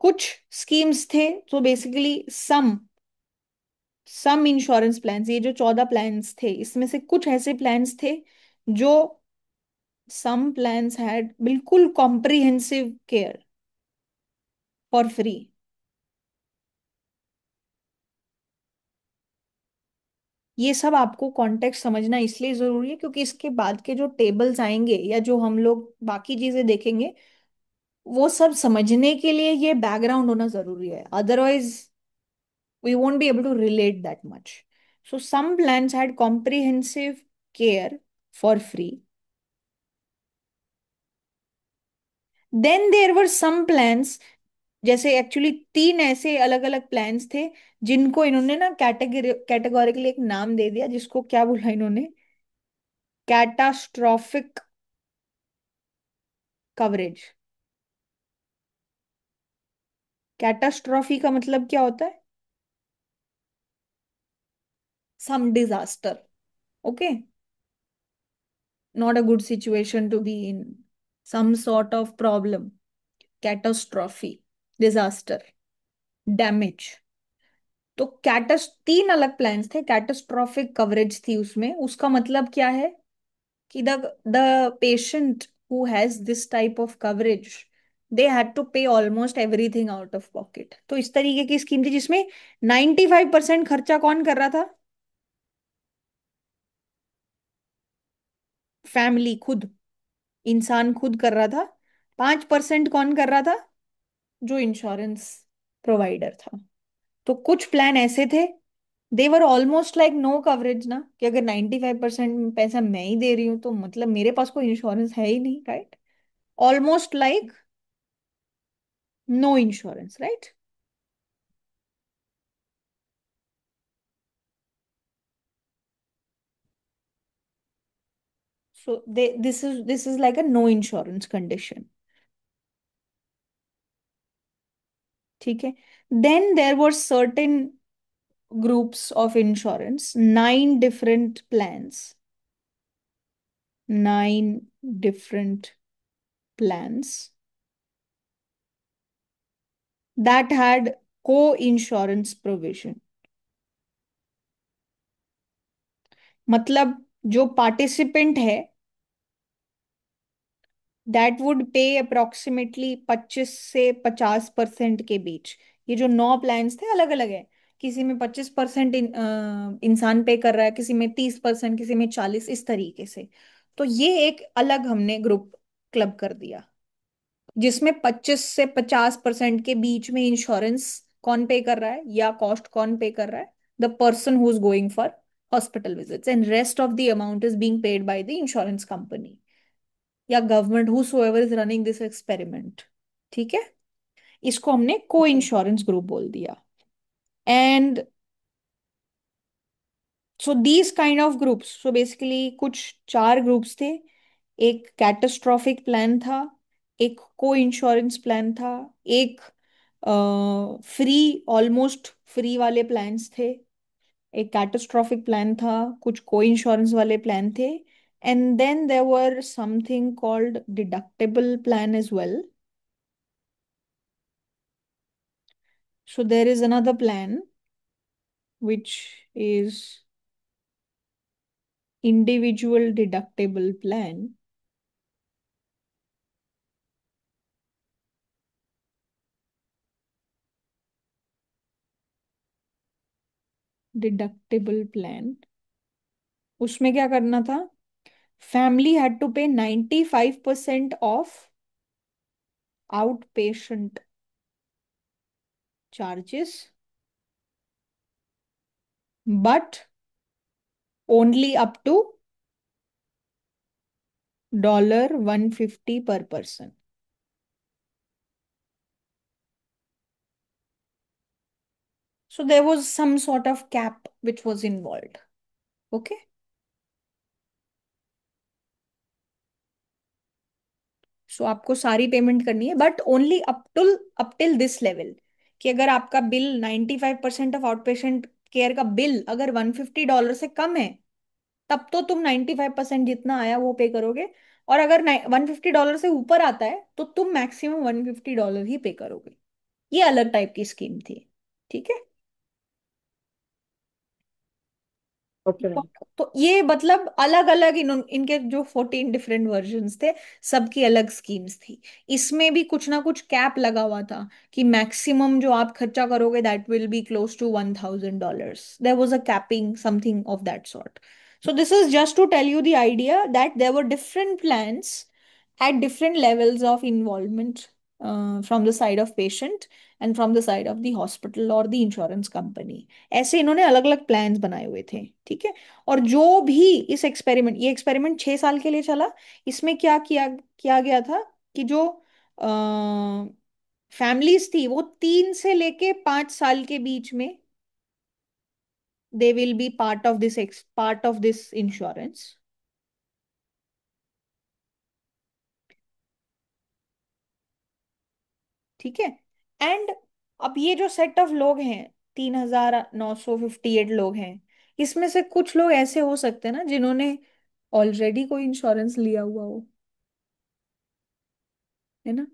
कुछ स्कीम्स थे, तो बेसिकली सम इंश्योरेंस प्लान्स, ये जो 14 प्लान्स थे इसमें से कुछ ऐसे प्लान्स थे जो, सम प्लान्स हैड बिल्कुल कॉम्प्रिहेंसिव केयर फॉर फ्री। ये सब आपको कॉन्टेक्स्ट समझना इसलिए जरूरी है क्योंकि इसके बाद के जो टेबल्स आएंगे या जो हम लोग बाकी चीजें देखेंगे, वो सब समझने के लिए ये बैकग्राउंड होना जरूरी है, otherwise we won't be able to relate that much. So some plans had comprehensive care for free. Then there were some plans, जैसे एक्चुअली तीन ऐसे अलग अलग प्लान्स थे जिनको इन्होंने ना कैटेगोरिकली एक नाम दे दिया, जिसको क्या बोला इन्होंने, कैटास्ट्रॉफिक कवरेज। कैटास्ट्रॉफी का मतलब क्या होता है? Some disaster, okay, not a good situation to be in, some sort of problem, catastrophe, disaster, damage. तो कैटस तीन अलग प्लान्स थे, कैटास्ट्रॉफिक कवरेज थी उसमें, उसका मतलब क्या है कि the patient who has this type of coverage, they had to pay almost everything out of pocket. तो इस तरीके की स्कीम थी जिसमें 95% खर्चा कौन कर रहा था? फैमिली खुद, इंसान खुद कर रहा था। 5% कौन कर रहा था? जो इंश्योरेंस प्रोवाइडर था। तो कुछ प्लान ऐसे थे, they were almost like no coverage ना, कि अगर 95% पैसा मैं ही दे रही हूँ तो मतलब मेरे पास कोई इंश्योरेंस है ही नहीं, right? Almost like no insurance, right? So they this is like a no insurance condition, ठीक है। Then there were certain groups of insurance, 9 different plans, 9 different plans that had co-insurance provision। मतलब जो पार्टिसिपेंट है दैट वुड पे अप्रोक्सीमेटली 25 से 50% के बीच। ये जो 9 प्लान्स थे अलग अलग है, किसी में 25% इंसान पे कर रहा है, किसी में 30%, किसी में 40, इस तरीके से। तो ये एक अलग हमने ग्रुप क्लब कर दिया जिसमें 25 से 50% के बीच में इंश्योरेंस कौन पे कर रहा है या कॉस्ट कौन पे कर रहा है? The person who is going for hospital visits, and rest of the amount is being paid by the insurance company या government, whosoever is running this experiment, ठीक है। इसको हमने को ओके। इंश्योरेंस ग्रुप बोल दिया। And so these kind of groups, so basically कुछ 4 ग्रुप्स थे। एक कैटास्ट्रॉफिक प्लान था, एक को इंश्योरेंस प्लान था, एक फ्री, ऑलमोस्ट फ्री वाले प्लान्स थे, एक कैटास्ट्रॉफिक प्लान था, कुछ को इंश्योरेंस वाले प्लान थे, and then there were something called deductible plan as well. So there is another plan which is individual deductible plan. Deductible plan, उसमें क्या करना था? Family had to pay 95% of outpatient charges, but only up to $150 per person. So there was some sort of cap which was involved. Okay. सो आपको सारी पेमेंट करनी है, but only up till this level, कि अगर आपका bill 95% of out patient care का बिल अगर $150 से कम है, तब तो तुम 95% जितना आया वो पे करोगे। और अगर $150 से ऊपर आता है तो तुम मैक्सिमम $150 ही पे करोगे। ये अलग टाइप की स्कीम थी। ठीक है। ओके तो, मैम। तो ये मतलब अलग अलग इनके जो 14 डिफरेंट वर्जन्स थे, सबकी अलग स्कीम्स थी। इसमें भी कुछ ना कुछ कैप लगा हुआ था कि मैक्सिमम जो आप खर्चा करोगे that will be close to $1,000। There was a capping something of that sort. So this is just to tell you the idea that there were different plans at different levels of involvement from the side of patient and from the side of the hospital or the insurance company। ऐसे इन्होंने अलग अलग प्लान्स बनाए हुए थे। ठीक है। और जो भी इस एक्सपेरिमेंट, ये एक्सपेरिमेंट 6 साल के लिए चला। इसमें क्या किया किया गया था कि जो फैमिलीज थी वो 3 से लेके 5 साल के बीच में, they will be part of this insurance. ठीक है। एंड अब ये जो सेट ऑफ लोग हैं, 3,958 लोग हैं, इसमें से कुछ लोग ऐसे हो सकते हैं ना जिन्होंने ऑलरेडी कोई इंश्योरेंस लिया हुआ हो, है ना।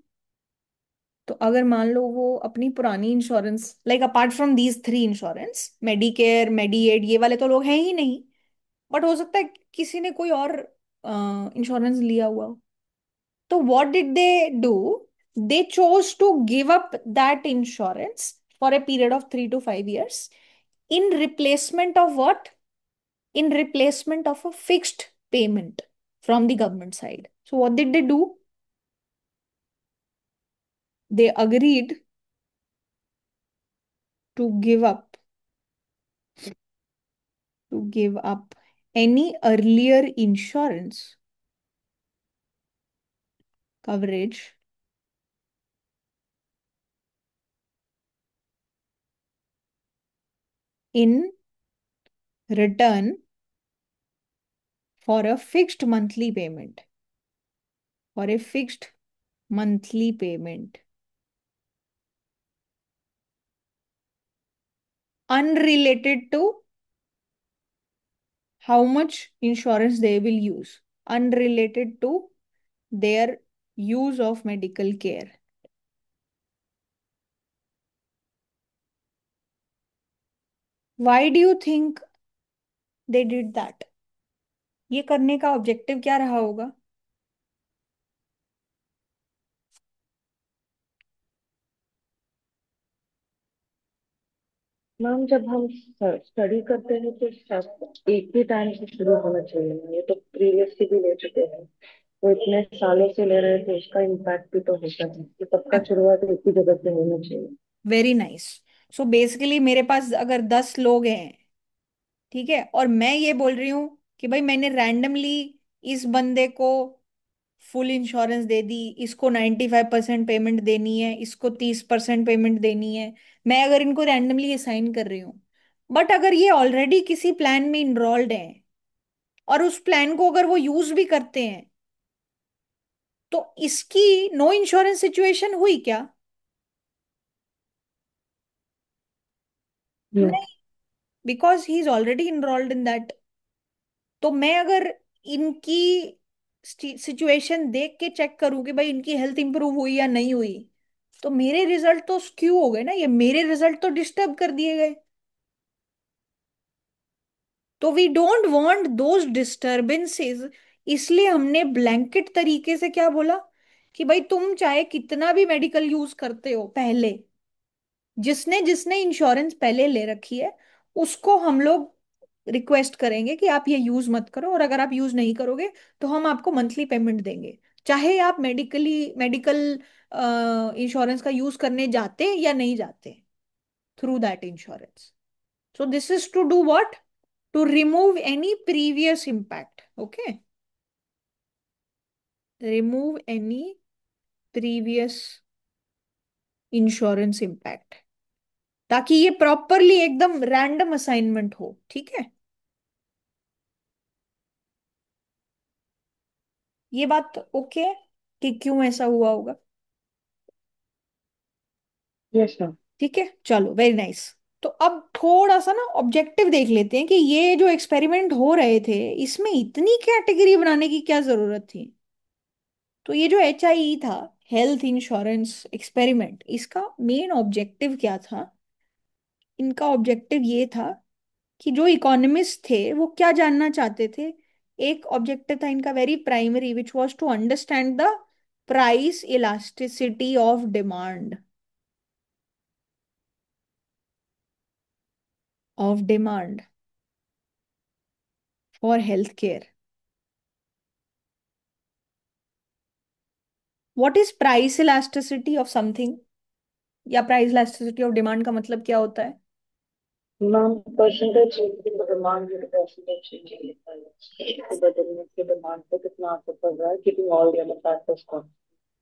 तो अगर मान लो वो अपनी पुरानी insurance, like apart from these 3 insurance, Medicare, Medicaid, ये वाले तो लोग हैं ही नहीं, बट हो सकता है किसी ने कोई और इंश्योरेंस लिया हुआ हो। तो what did they do? They chose to give up that insurance for a period of 3 to 5 years in replacement of what? In replacement of a fixed payment from the government side. So what did they do? They agreed to give up any earlier insurance coverage in return for a fixed monthly payment. For a fixed monthly payment unrelated to how much insurance they will use, unrelated to their use of medical care। Why do you think they did that? ये करने का ऑब्जेक्टिव क्या रहा होगा? मैम जब हम स्टडी करते हैं तो एक ही टाइम से शुरू होना चाहिए। ये तो प्रीवियसली भी ले चुके हैं, वो इतने सालों से ले रहे थे, उसका इम्पैक्ट भी तो होता है, तो सबका शुरुआत एक ही जगह से होना चाहिए। Very nice. सो बेसिकली मेरे पास अगर 10 लोग हैं, ठीक है, और मैं ये बोल रही हूँ कि भाई मैंने रैंडमली इस बंदे को फुल इंश्योरेंस दे दी, इसको 95% पेमेंट देनी है, इसको 30% पेमेंट देनी है। मैं अगर इनको रैंडमली असाइन कर रही हूँ, बट अगर ये ऑलरेडी किसी प्लान में इनरोल्ड हैं और उस प्लान को अगर वो यूज भी करते हैं, तो इसकी नो इंश्योरेंस सिचुएशन हुई क्या? नो। नहीं, because he is already enrolled in that. तो मैं अगर इनकी सिचुएशन देख के चेक करूं कि भाई इनकी हेल्थ इंप्रूव हुई या नहीं हुई, तो मेरे रिजल्ट तो स्क्यू हो गए ना, ये मेरे रिजल्ट तो डिस्टर्ब कर दिए गए। तो we don't want those disturbances. इसलिए हमने ब्लैंकेट तरीके से क्या बोला कि भाई तुम चाहे कितना भी मेडिकल यूज करते हो पहले, जिसने जिसने इंश्योरेंस पहले ले रखी है उसको हम लोग रिक्वेस्ट करेंगे कि आप ये यूज मत करो, और अगर आप यूज नहीं करोगे तो हम आपको मंथली पेमेंट देंगे, चाहे आप मेडिकल इंश्योरेंस का यूज करने जाते या नहीं जाते through that insurance. So this is to do what? To remove any previous impact. Okay, remove any previous insurance impact, ताकि ये प्रॉपरली एकदम रैंडम असाइनमेंट हो। ठीक है। ये बात ओके। कि क्यों ऐसा हुआ होगा? Yes ma'am. ठीक है, चलो, वेरी नाइस। तो अब थोड़ा सा ना ऑब्जेक्टिव देख लेते हैं कि ये जो एक्सपेरिमेंट हो रहे थे इसमें इतनी कैटेगरी बनाने की क्या जरूरत थी। तो ये जो HIE था, हेल्थ इंश्योरेंस एक्सपेरिमेंट, इसका मेन ऑब्जेक्टिव क्या था? इनका ऑब्जेक्टिव ये था कि जो इकोनॉमिस्ट थे वो क्या जानना चाहते थे। एक ऑब्जेक्टिव था इनका very primary, which was to understand the price elasticity of demand, of demand for health care. What is price elasticity of something, या प्राइस इलास्टिसिटी ऑफ डिमांड का मतलब क्या होता है? Ma'am percentage demand percentage change बदलने के डिमांड पे कितना असर पड़ रहा है, keeping all the other factors को।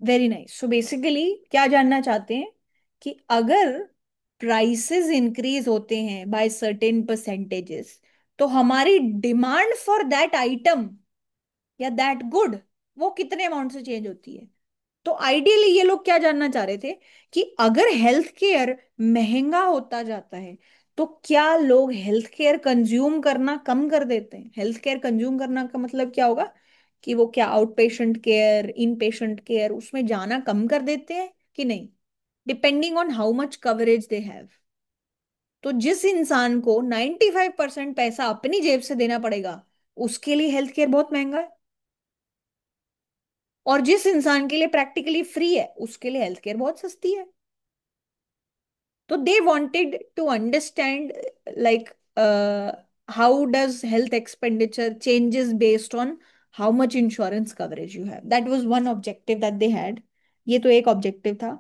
Very nice. सो बेसिकली क्या जानना चाहते हैं कि अगर प्राइसेस इंक्रीज होते हैं बाय सर्टेन परसेंटेजेस, तो हमारी डिमांड फॉर दैट आइटम या दैट गुड वो कितने अमाउंट से चेंज होती है। तो आइडियली ये लोग क्या जानना चाह रहे थे कि अगर हेल्थ केयर महंगा होता जाता है तो क्या लोग हेल्थ केयर कंज्यूम करना कम कर देते हैं। हेल्थ केयर कंज्यूम करना का मतलब क्या होगा कि वो क्या आउट पेशेंट केयर, इन पेशेंट केयर उसमें जाना कम कर देते हैं कि नहीं, depending on how much coverage they have. तो जिस इंसान को 95% पैसा अपनी जेब से देना पड़ेगा उसके लिए हेल्थ केयर बहुत महंगा है, और जिस इंसान के लिए प्रैक्टिकली फ्री है उसके लिए हेल्थ केयर बहुत सस्ती है। तो they wanted to understand like how does health expenditure changes based on how much insurance coverage you have. That was one objective that they had. ये तो एक ऑब्जेक्टिव था।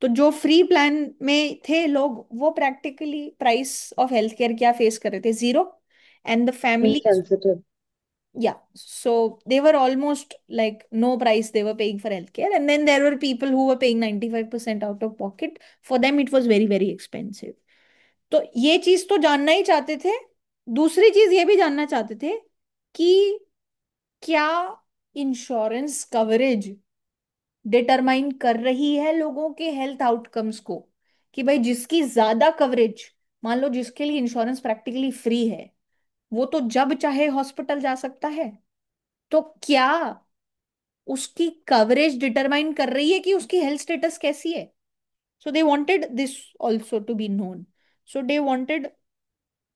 तो जो फ्री प्लान में थे लोग वो practically price of health care क्या फेस कर रहे थे, zero. And the family, insensitive. yeah, so they were almost like no price they were paying for healthcare, and then there were people who were paying 95% out of pocket. For them it was very very expensive. तो ये चीज तो जानना ही चाहते थे। दूसरी चीज ये भी जानना चाहते थे कि क्या इंश्योरेंस कवरेज डिटरमाइन कर रही है लोगों के हेल्थ आउटकम्स को, कि भाई जिसकी ज्यादा कवरेज, मान लो जिसके लिए इंश्योरेंस प्रैक्टिकली फ्री है, वो तो जब चाहे हॉस्पिटल जा सकता है, तो क्या उसकी कवरेज डिटरमाइन कर रही है कि उसकी हेल्थ स्टेटस कैसी है। So they wanted this also to be known. So they wanted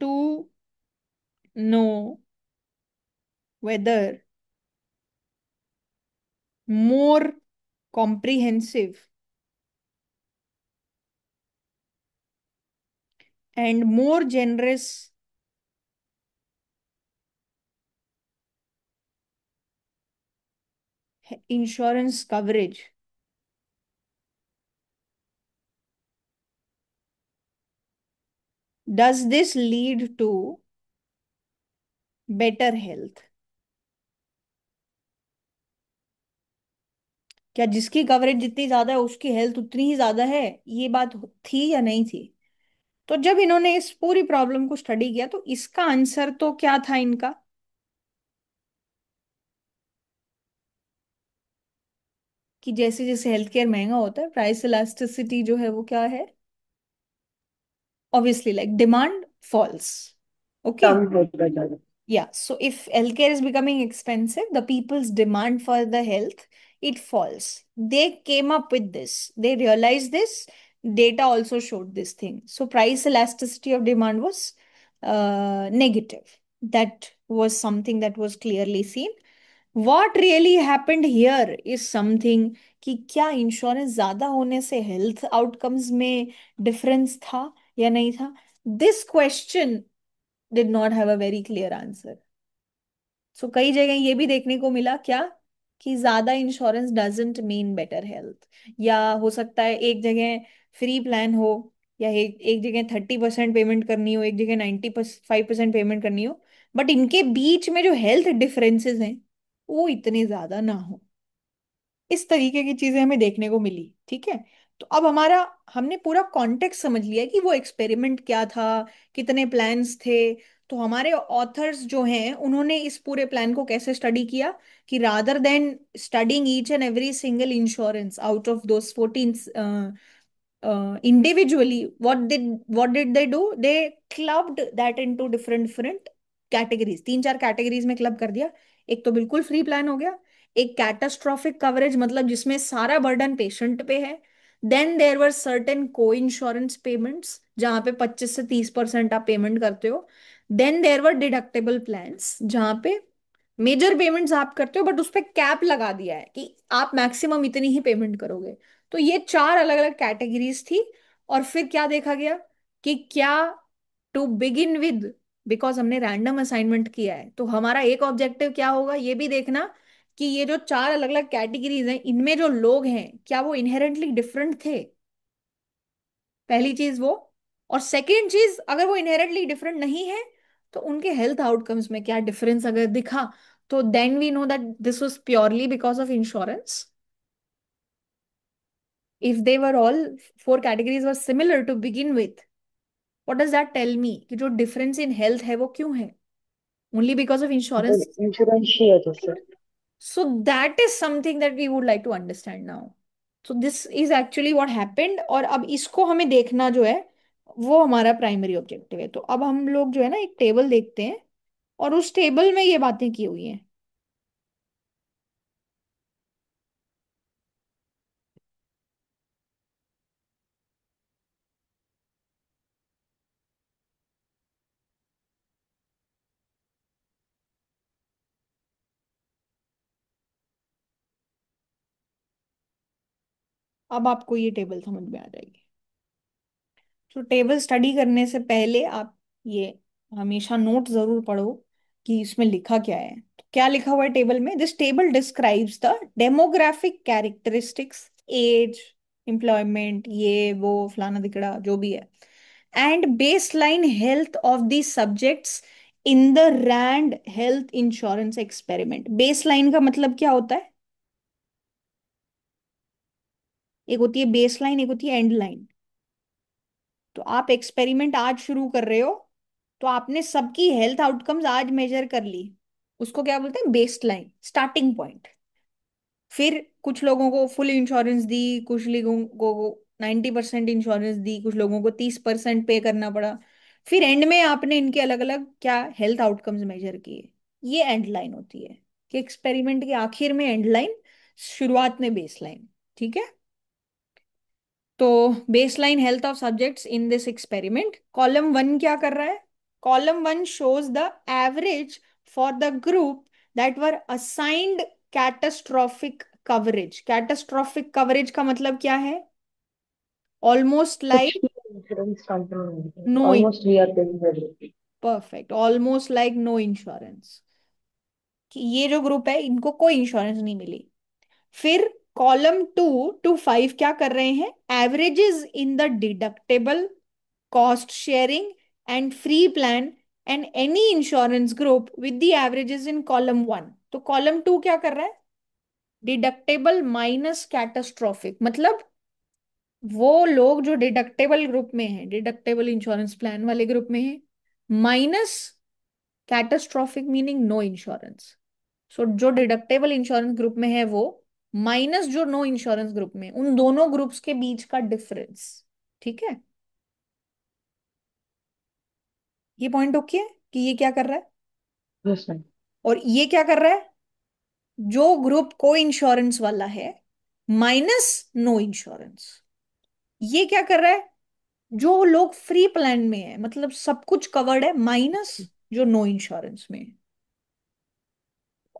to know whether more comprehensive and more generous insurance coverage, does this lead to better health? क्या जिसकी कवरेज जितनी ज्यादा है उसकी हेल्थ उतनी ही ज्यादा है, ये बात थी या नहीं थी? तो जब इन्होंने इस पूरी प्रॉब्लम को स्टडी किया तो इसका आंसर तो क्या था इनका, कि जैसे जैसे हेल्थ केयर महंगा होता है प्राइस इलास्टिसिटी जो है वो क्या है, obviously like demand falls. Okay, कम होता जाएगा। yeah, so if healthcare is becoming expensive, the people's demand for the health, it falls. They came up with this. They realized this. Data also showed this thing. So price elasticity of demand was negative. That was something that was clearly seen. What really happened here is something कि क्या इंश्योरेंस ज्यादा होने से हेल्थ आउटकम्स में डिफरेंस था या नहीं था। This question did not have a very clear answer. So कई जगह ये भी देखने को मिला क्या, कि ज्यादा insurance doesn't mean better health. या हो सकता है एक जगह फ्री प्लान हो, या एक जगह 30% पेमेंट करनी हो, एक जगह 95% पेमेंट करनी हो, बट इनके बीच में जो हेल्थ डिफरेंसेस हैं वो इतने ज्यादा ना हो। इस तरीके की चीजें हमें देखने को मिली। ठीक है, तो अब हमारा, हमने पूरा कॉन्टेक्स्ट समझ लिया कि वो एक्सपेरिमेंट क्या था, कितने प्लान्स थे। तो हमारे ऑथर्स जो हैं उन्होंने इस पूरे प्लान को कैसे स्टडी किया, कि rather than studying each and every single insurance out of those 14 individually, what did they do? They clubbed that into different categories, तीन चार कैटेगरीज में क्लब कर दिया। एक तो बिल्कुल फ्री प्लान हो गया, एक कैटास्ट्रॉफिक कवरेज मतलब जिसमें सारा बर्डन पेशेंट पे है, then there were certain coinsurance payments जहां पे 25 से 30% आप पेमेंट करते हो, then there were deductible plans जहां पे मेजर पेमेंट्स आप करते हो बट उस पे कैप लगा दिया है कि आप मैक्सिमम इतनी ही पेमेंट करोगे। तो ये चार अलग अलग कैटेगरीज थी। और फिर क्या देखा गया कि क्या, टू बिगिन विद, बिकॉज हमने रैंडम असाइनमेंट किया है तो हमारा एक ऑब्जेक्टिव क्या होगा ये भी देखना कि ये जो चार अलग अलग कैटेगरीज हैं इनमें जो लोग हैं क्या वो इनहेरेंटली डिफरेंट थे, पहली चीज वो। और सेकेंड चीज, अगर वो इनहेरेंटली डिफरेंट नहीं है तो उनके हेल्थ आउटकम्स में क्या डिफरेंस अगर दिखा, तो then we know that this was purely because of insurance. if they were all four categories were similar to begin with, what does that tell me कि जो difference in health है वो क्यों है, only because of insurance? Insurance ही है जैसे। So that is something that we would like to understand now. So this is actually what happened, और अब इसको हमें देखना जो है वो हमारा प्राइमरी ऑब्जेक्टिव है। तो अब हम लोग जो है ना एक टेबल देखते हैं और उस टेबल में ये बातें की हुई हैं। अब आपको ये टेबल समझ में आ जाएगी। तो टेबल स्टडी करने से पहले आप ये हमेशा नोट जरूर पढ़ो कि इसमें लिखा क्या है। तो क्या लिखा हुआ है टेबल में? This table describes the demographic characteristics, age, employment, ये वो फलाना दिकड़ा जो भी है, and baseline health of the subjects in the RAND health insurance experiment. Baseline का मतलब क्या होता है? एक होती है बेसलाइन, एक होती है एंड लाइन। तो आप एक्सपेरिमेंट आज शुरू कर रहे हो तो आपने सबकी हेल्थ आउटकम्स आज मेजर कर ली, उसको क्या बोलते हैं? Base line, starting point. फिर कुछ लोगों को फुल इंश्योरेंस दी, कुछ लोगों को 90% इंश्योरेंस दी, कुछ लोगों को 30% पे करना पड़ा। फिर एंड में आपने इनके अलग अलग क्या हेल्थ आउटकम्स मेजर किए। ये एंड लाइन होती है, कि एक्सपेरिमेंट के आखिर में एंड लाइन, शुरुआत में बेस लाइन। ठीक है। तो baseline health of subjects in this experiment, column one क्या कर रहा है? Column one shows the average for the group that were assigned catastrophic coverage. Catastrophic coverage का मतलब क्या है? ऑलमोस्ट कुछ लाइक भी insurance company no, almost we are paying everything. Perfect, almost like no insurance, कि ये जो ग्रुप है इनको कोई इंश्योरेंस नहीं मिली। फिर कॉलम 2 to 5 क्या कर रहे हैं? Averages in the deductible, cost sharing and free plan and any insurance group with the averages in column 1। तो कॉलम 2 क्या कर रहा है? डिडक्टेबल माइनस कैटास्ट्रॉफिक, मतलब वो लोग जो डिडक्टेबल ग्रुप में हैं, डिडक्टेबल इंश्योरेंस प्लान वाले ग्रुप में हैं, minus catastrophic meaning no insurance. So जो डिडक्टेबल इंश्योरेंस ग्रुप में है वो, माइनस जो नो इंश्योरेंस ग्रुप में, उन दोनों ग्रुप्स के बीच का डिफरेंस। ठीक है, ये पॉइंट ओके है कि ये क्या कर रहा है? Yes ma'am. और ये क्या कर रहा है? जो ग्रुप को इंश्योरेंस वाला है माइनस नो इंश्योरेंस, ये क्या कर रहा है? जो लोग फ्री प्लान में है मतलब सब कुछ कवर्ड है, माइनस जो नो इंश्योरेंस में है।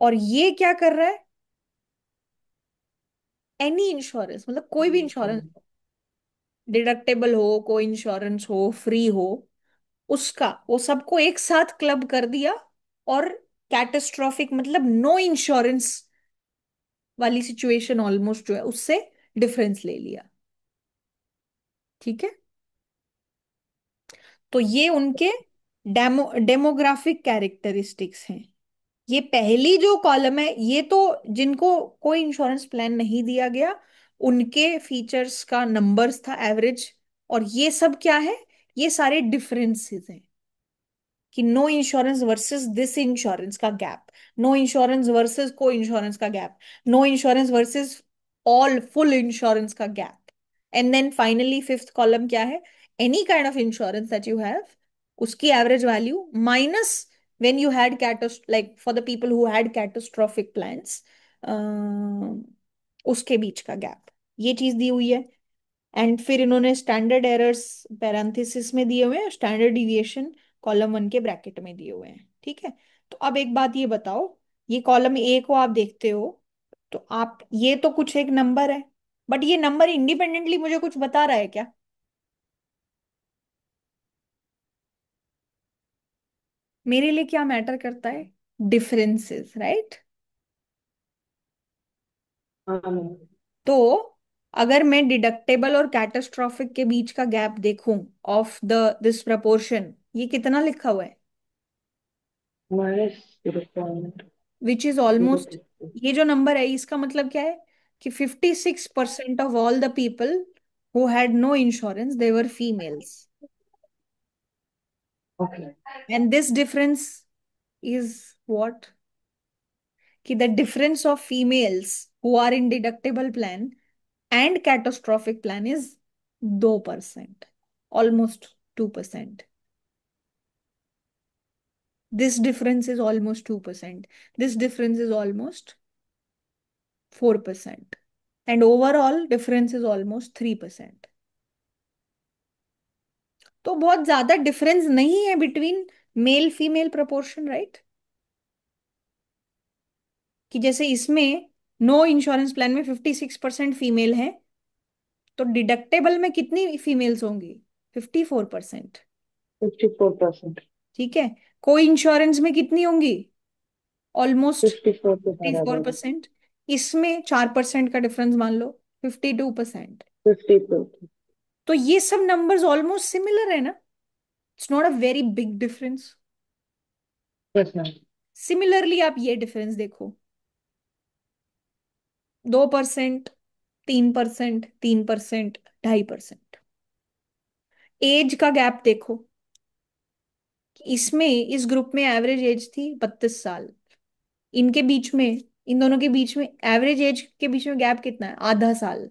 और ये क्या कर रहा है? एनी इंश्योरेंस मतलब कोई भी इंश्योरेंस, डिडक्टेबल हो, कोई इंश्योरेंस हो, फ्री हो, उसका वो सबको एक साथ क्लब कर दिया। और कैटेस्ट्रॉफिक मतलब नो इंश्योरेंस वाली सिचुएशन ऑलमोस्ट जो है उससे डिफरेंस ले लिया। ठीक है। तो ये उनके डेमोग्राफिक कैरेक्टरिस्टिक्स हैं। ये पहली जो कॉलम है ये तो जिनको कोई इंश्योरेंस प्लान नहीं दिया गया उनके फीचर्स का नंबर्स था एवरेज। और ये सब क्या है? ये सारे डिफरेंसेस हैं कि no insurance versus this insurance का gap, no insurance versus co insurance का gap, no insurance versus all full insurance का gap. And then finally fifth column क्या है? Any kind of insurance that you have, उसकी average value minus when you had like for the people who had catastrophic plans, उसके बीच का गैप, ये चीज दी हुई है। एंड फिर इन्होंने स्टैंडर्ड एरर्स पैरेंथेसिस में दिए हुए हैं, स्टैंडर्ड डिविएशन कॉलम वन के ब्रैकेट में दिए हुए हैं। ठीक है। तो अब एक बात ये बताओ, ये कॉलम ए को आप देखते हो तो आप ये तो कुछ एक नंबर है, बट ये नंबर इंडिपेंडेंटली मुझे कुछ बता रहा है क्या? मेरे लिए क्या मैटर करता है? Differences, right? हाँ मैम। तो अगर मैं डिडक्टेबल और कैटास्ट्रॉफिक के बीच का गैप देखूं ऑफ द दिस प्रपोर्शन, ये कितना लिखा हुआ है? माइनस 0.0। विच इज ऑलमोस्ट, ये जो नंबर है इसका मतलब क्या है? कि 56% of all the people who had no insurance they were females. Okay. And this difference is what? कि the difference of females who are in deductible plan and catastrophic plan is 2%, almost 2%। This difference is almost 2%. This difference is almost 4%. And overall difference is almost 3%. तो बहुत ज्यादा डिफरेंस नहीं है between male female proportion, right? कि जैसे इसमें नो इंश्योरेंस प्लान में 56% फीमेल है, तो डिडक्टेबल में कितनी फीमेल्स होंगी? 54%। 54%। ठीक है। कोई इंश्योरेंस में कितनी होंगी? ऑलमोस्ट 54 के फिफ्टी फोर बराबर है। परसेंट इसमें 4% का डिफरेंस मान लो, 52%। 52। तो ये सब नंबर्स ऑलमोस्ट सिमिलर है ना? It's not a very big difference. Yes ma'am. Similarly आप ये डिफरेंस देखो, 2%, 3%, 3%, 2.5%। एज का गैप देखो, इसमें इस ग्रुप में एवरेज एज थी 32 साल। इनके बीच में, इन दोनों के बीच में एवरेज एज के बीच में गैप कितना है? आधा साल,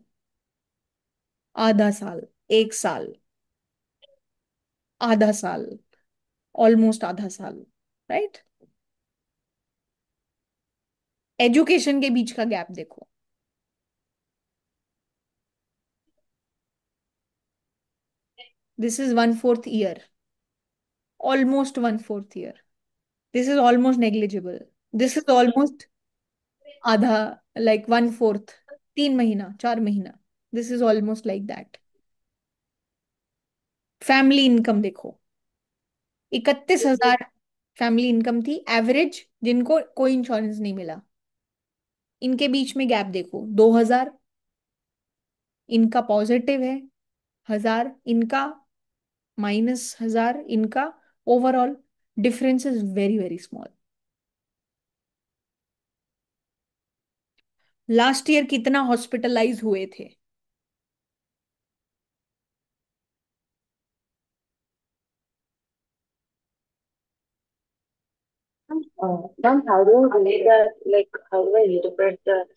आधा साल, 1 साल, आधा साल, ऑलमोस्ट आधा साल, राइट? एजुकेशन के बीच का गैप देखो, this is 1/4 year, almost 1/4 year. This is almost negligible, this is almost आधा, लाइक 1/4, 3 महीना, 4 महीना, this is almost like that. Family income देखो, 31,000 फैमिली इनकम थी एवरेज जिनको कोई इंश्योरेंस नहीं मिला। इनके बीच में गैप देखो, 2,000 इनका पॉजिटिव है, 1,000 इनका, -1,000 इनका। Overall difference is very very small. Last year कितना हॉस्पिटलाइज हुए थे? Ma'am, how do you read that? Like, how do I interpret that?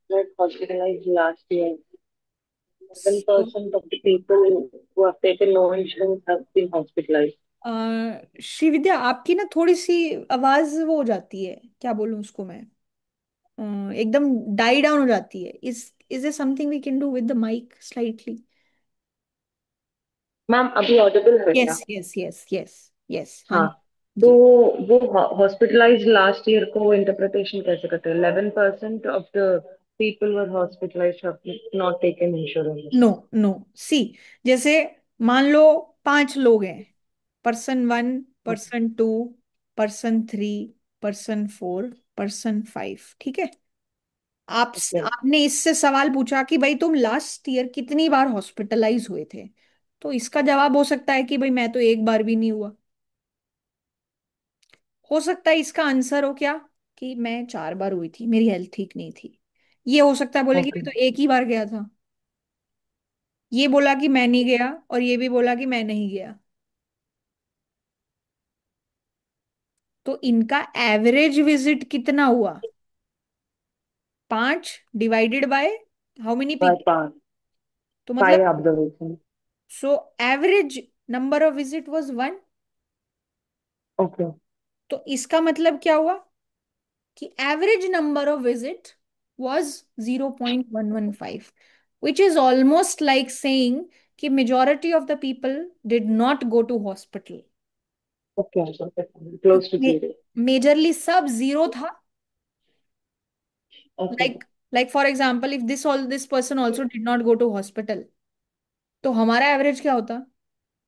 Like, hospitalized last year, So, 7% of the people who have taken no insurance have been hospitalized. Srividya आपकी ना थोड़ी सी आवाज वो हो जाती है, क्या बोलूं उसको मैं, एकदम डाई डाउन हो जाती है। Is there something we can do with the mic slightly? Ma'am, अभी ऑडिबल है क्या? Yes yes yes yes yes, हाँ हाँ। तो जी। वो हॉस्पिटलाइज लास्ट ईयर को इंटरप्रिटेशन कैसे करते हैं? 11% of the people were hospitalize not taken insurance. No no, see, जैसे मान लो 5 लोग हैं, person 1, person 2, person 3, person 4, person 5, ठीक है। आप ओके। आपने इससे सवाल पूछा कि भाई तुम लास्ट ईयर कितनी बार हॉस्पिटलाइज हुए थे, तो इसका जवाब हो सकता है कि भाई मैं तो एक बार भी नहीं हुआ। हो सकता है इसका आंसर हो क्या, कि मैं 4 बार हुई थी, मेरी हेल्थ ठीक नहीं थी। ये हो सकता है बोले कि ओके। मैं तो एक ही बार गया था। ये बोला कि मैं नहीं गया, और ये भी बोला कि मैं नहीं गया। तो इनका एवरेज विजिट कितना हुआ? 5 divided by how many by people? 5। तो मतलब, 5 observation. So average number of visit was 1। Okay. तो इसका मतलब क्या हुआ, कि average number of visit was 0.115, which is almost like saying कि majority of the people did not go to hospital। Okay, close to zero. Majorly सब जीरो था। Okay. like for example, if this person also did not go to hospital, तो हमारा एवरेज क्या होता?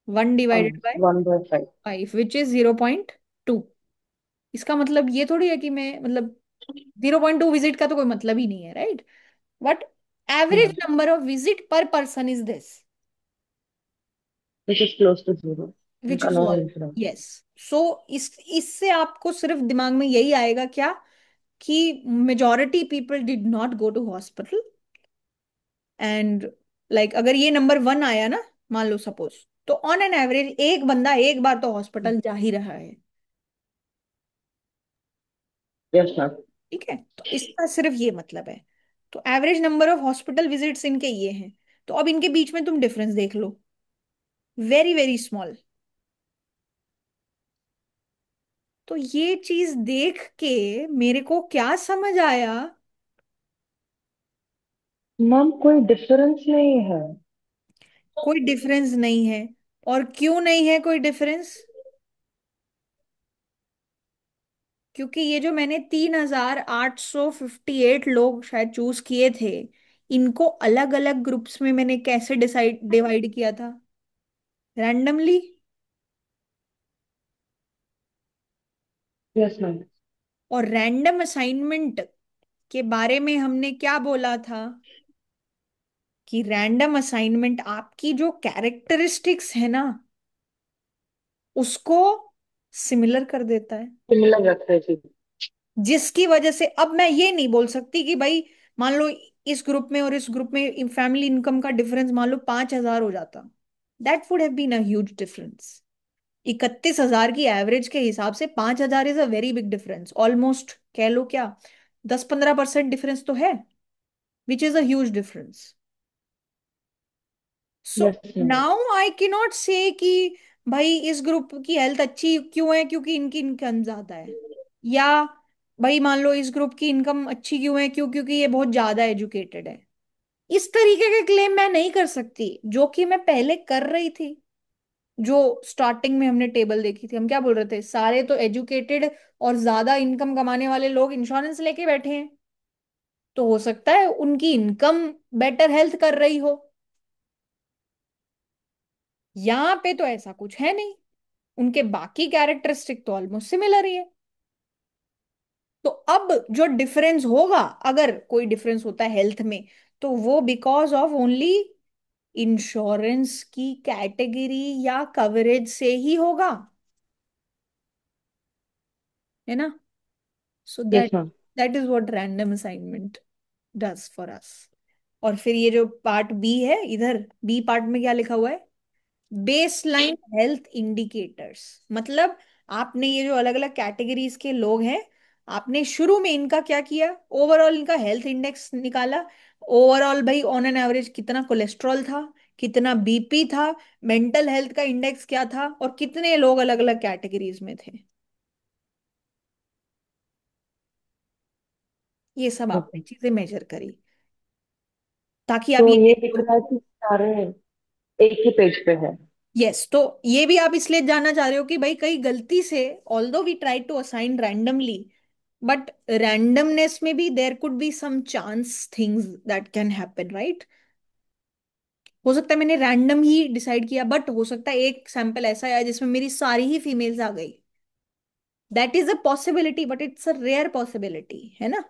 1 डिवाइडेड बाय 1/5। 5 which is 0.2। इसका मतलब ये थोड़ी है कि मैं, मतलब 0.2 विजिट का तो कोई मतलब ही नहीं है, right? But average number of visit per person is this, which is close to zero. Which उनका is no all. Insurance. Yes. So इस इससे आपको सिर्फ दिमाग में यही आएगा क्या, कि majority people did not go to hospital. And like अगर ये नंबर 1 आया ना, मान लो सपोज, तो ऑन एन एवरेज एक बंदा एक बार तो हॉस्पिटल जा ही रहा है। Yes ma'am. ठीक है, तो इसका सिर्फ ये मतलब है। तो average number of hospital visits इनके ये हैं। तो अब इनके बीच में तुम डिफरेंस देख लो, वेरी वेरी स्मॉल। तो ये चीज देख के मेरे को क्या समझ आया, मैम कोई डिफरेंस नहीं है। कोई डिफरेंस नहीं है। और क्यों नहीं है कोई डिफरेंस? क्योंकि ये जो मैंने 3,858 लोग शायद चूज किए थे, इनको अलग अलग ग्रुप्स में मैंने कैसे डिवाइड किया था? रैंडमली। Yes ma'am. और रैंडम असाइनमेंट के बारे में हमने क्या बोला था, कि रैंडम असाइनमेंट आपकी जो कैरेक्टरिस्टिक्स है ना, उसको सिमिलर कर देता है। सिमिलर रखते हैं जी। जिसकी वजह से अब मैं ये नहीं बोल सकती कि भाई, मान लो इस ग्रुप में और इस ग्रुप में फैमिली इनकम का डिफरेंस मान लो 5,000 हो जाता, that would have been a huge difference. 31,000 की एवरेज के हिसाब से 5,000 is a very big difference, almost कह लो क्या, 10-15% डिफरेंस तो है, which is a huge difference. So yes ma'am. Now I cannot say कि भाई इस ग्रुप की हेल्थ अच्छी क्यों है, क्योंकि इनकी इनकम ज्यादा है। या भाई मान लो इस ग्रुप की इनकम अच्छी क्यों है, क्योंकि ये बहुत ज्यादा एजुकेटेड है। इस तरीके के क्लेम मैं नहीं कर सकती, जो कि मैं पहले कर रही थी। जो स्टार्टिंग में हमने टेबल देखी थी, हम क्या बोल रहे थे, सारे तो एजुकेटेड और ज्यादा इनकम कमाने वाले लोग इंश्योरेंस लेके बैठे हैं, तो हो सकता है उनकी इनकम बेटर हेल्थ कर रही हो। यहाँ पे तो ऐसा कुछ है नहीं, उनके बाकी कैरेक्टरिस्टिक तो ऑलमोस्ट सिमिलर ही है। तो अब जो डिफरेंस होगा, अगर कोई डिफरेंस होता है हेल्थ में, तो वो बिकॉज ऑफ ओनली इंश्योरेंस की कैटेगरी या कवरेज से ही होगा, है ना? So yes that ma'am. That is what random assignment does for us. और फिर ये जो पार्ट बी है, इधर बी पार्ट में क्या लिखा हुआ है? Baseline health indicators. मतलब आपने ये जो अलग अलग कैटेगरीज के लोग हैं, आपने शुरू में इनका क्या किया, ओवरऑल इनका हेल्थ इंडेक्स निकाला। ओवरऑल भाई ऑन एन एवरेज कितना कोलेस्ट्रॉल था, कितना बीपी था, मेंटल हेल्थ का इंडेक्स क्या था, और कितने लोग अलग अलग कैटेगरीज में थे। ये सब आपने ओके। चीजें मेजर करी, ताकि आप तो ये ये देख दिख लो। रहा है कि सारे एक ही पेज पे है। यस, तो ये भी आप इसलिए जानना चाह रहे हो कि भाई कहीं गलती से, although we try to assign randomly, but randomness में भी there could be some chance things that can happen, right? हो सकता है मैंने रैंडम ही डिसाइड किया, बट हो सकता है एक सैंपल ऐसा आया जिसमें मेरी सारी ही फीमेल्स आ गई। That is a possibility, but it's a rare possibility, है ना?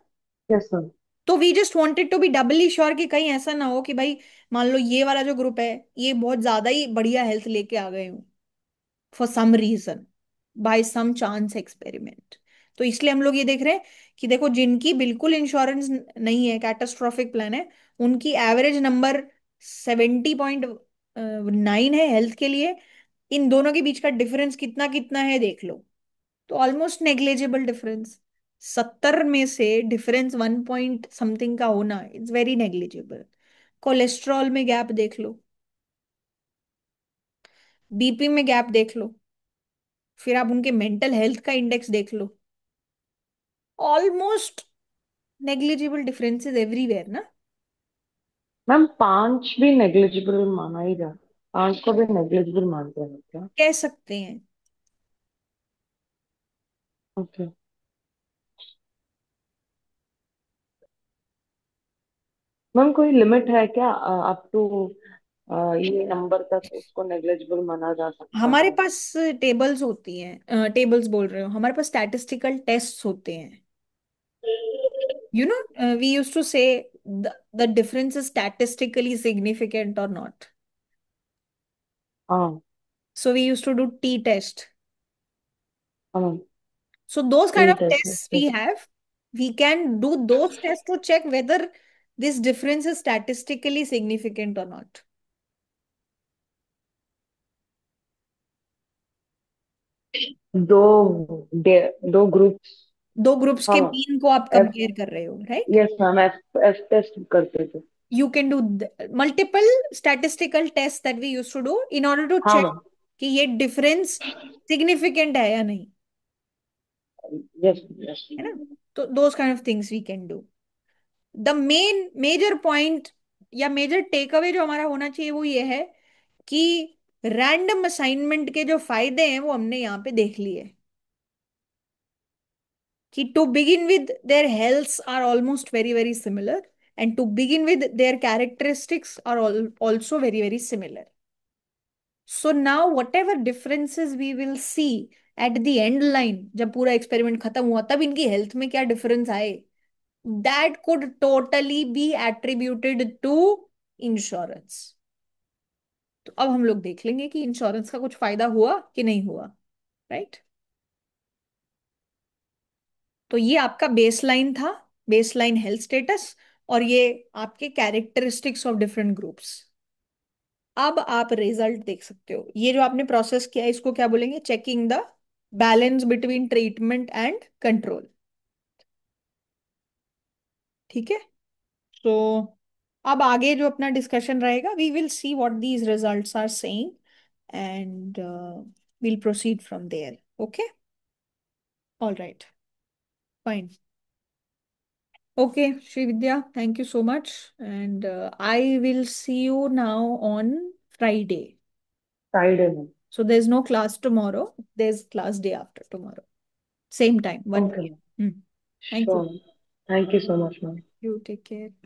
Yes ma'am. तो we just wanted to be doubly sure कि कहीं ऐसा ना हो कि भाई मान लो ये वाला जो ग्रुप है, ये बहुत ज्यादा ही बढ़िया हेल्थ लेके आ गए हूँ for some reason, by some chance experiment. तो इसलिए हम लोग ये देख रहे हैं कि देखो जिनकी बिल्कुल इंश्योरेंस नहीं है, कैटास्ट्रॉफिक प्लान है, उनकी एवरेज नंबर 70.9 है हेल्थ के लिए। इन दोनों के बीच का डिफरेंस कितना कितना है देख लो, तो ऑलमोस्ट नेग्लिजिबल डिफरेंस। 70 में से डिफरेंस 1 पॉइंट समथिंग का होना इट्स वेरी नेग्लिजिबल। कोलेस्ट्रॉल में गैप देख लो, बीपी में गैप देख लो, फिर आप उनके मेंटल हेल्थ का इंडेक्स देख लो, ऑलमोस्ट नेग्लिजिबल डिफरेंसेस एवरीवेयर ना। मैम 5 भी नेग्लिजिबल माना ही जा, 5 को भी नेग्लिजिबल मानते हैं क्या? कह सकते हैं। ओके। मैम कोई लिमिट है क्या, अप टू ये नंबर तक उसको नेग्लिजिबल माना जा सकता हमारे है? पास टेबल्स होती हैं, टेबल्स बोल रहे हो, हमारे पास स्टैटिस्टिकल टेस्ट्स होते हैं। You know, we use to say the difference is statistically significant और नॉट। हाँ। So we used to do T test. हाँ ma'am. So those kind of ठीक है tests we have, we can do those tests to check whether this difference is statistically significant or not. दो ग्रुप्स। दो ग्रुप्स हाँ के मैम। मीन को आप एफ, कंपेयर कर रहे हो, right? Yes ma'am, F F test करते थे। You can do multiple statistical tests that we used to do in order to हाँ check मैम। कि ये difference significant है या नहीं, यस यस। है ना? तो those kind of things we can do. The main major point या मेजर टेक अवे जो हमारा होना चाहिए वो ये है कि रैंडम असाइनमेंट के जो फायदे हैं वो हमने यहाँ पे देख लिए, कि to begin with their healths are almost very very similar, and to begin with their characteristics are also very very similar. So now whatever differences we will see at the end line, जब पूरा एक्सपेरिमेंट खत्म हुआ तब इनकी हेल्थ में क्या डिफरेंस आए, that could totally be attributed to insurance. तो अब हम लोग देख लेंगे कि इंश्योरेंस का कुछ फायदा हुआ कि नहीं हुआ, राइट? तो ये आपका बेसलाइन था, बेसलाइन हेल्थ स्टेटस, और ये आपके कैरेक्टरिस्टिक्स ऑफ डिफरेंट ग्रुप्स। अब आप रिजल्ट देख सकते हो, ये जो आपने प्रोसेस किया है, इसको क्या बोलेंगे? Checking the balance between treatment and control. ठीक है। तो अब आगे जो अपना डिस्कशन रहेगा, we will see what these results are saying, and we'll proceed from there. Okay? All right. Fine. Okay, Sri Vidya, thank you so much. And I will see you now on Friday. Friday में। So there's no class tomorrow. There's class day after tomorrow. Same time, 1 okay p.m. Ma'am. Hmm. Thank you. Sure. Thank you so much ma'am. You take care.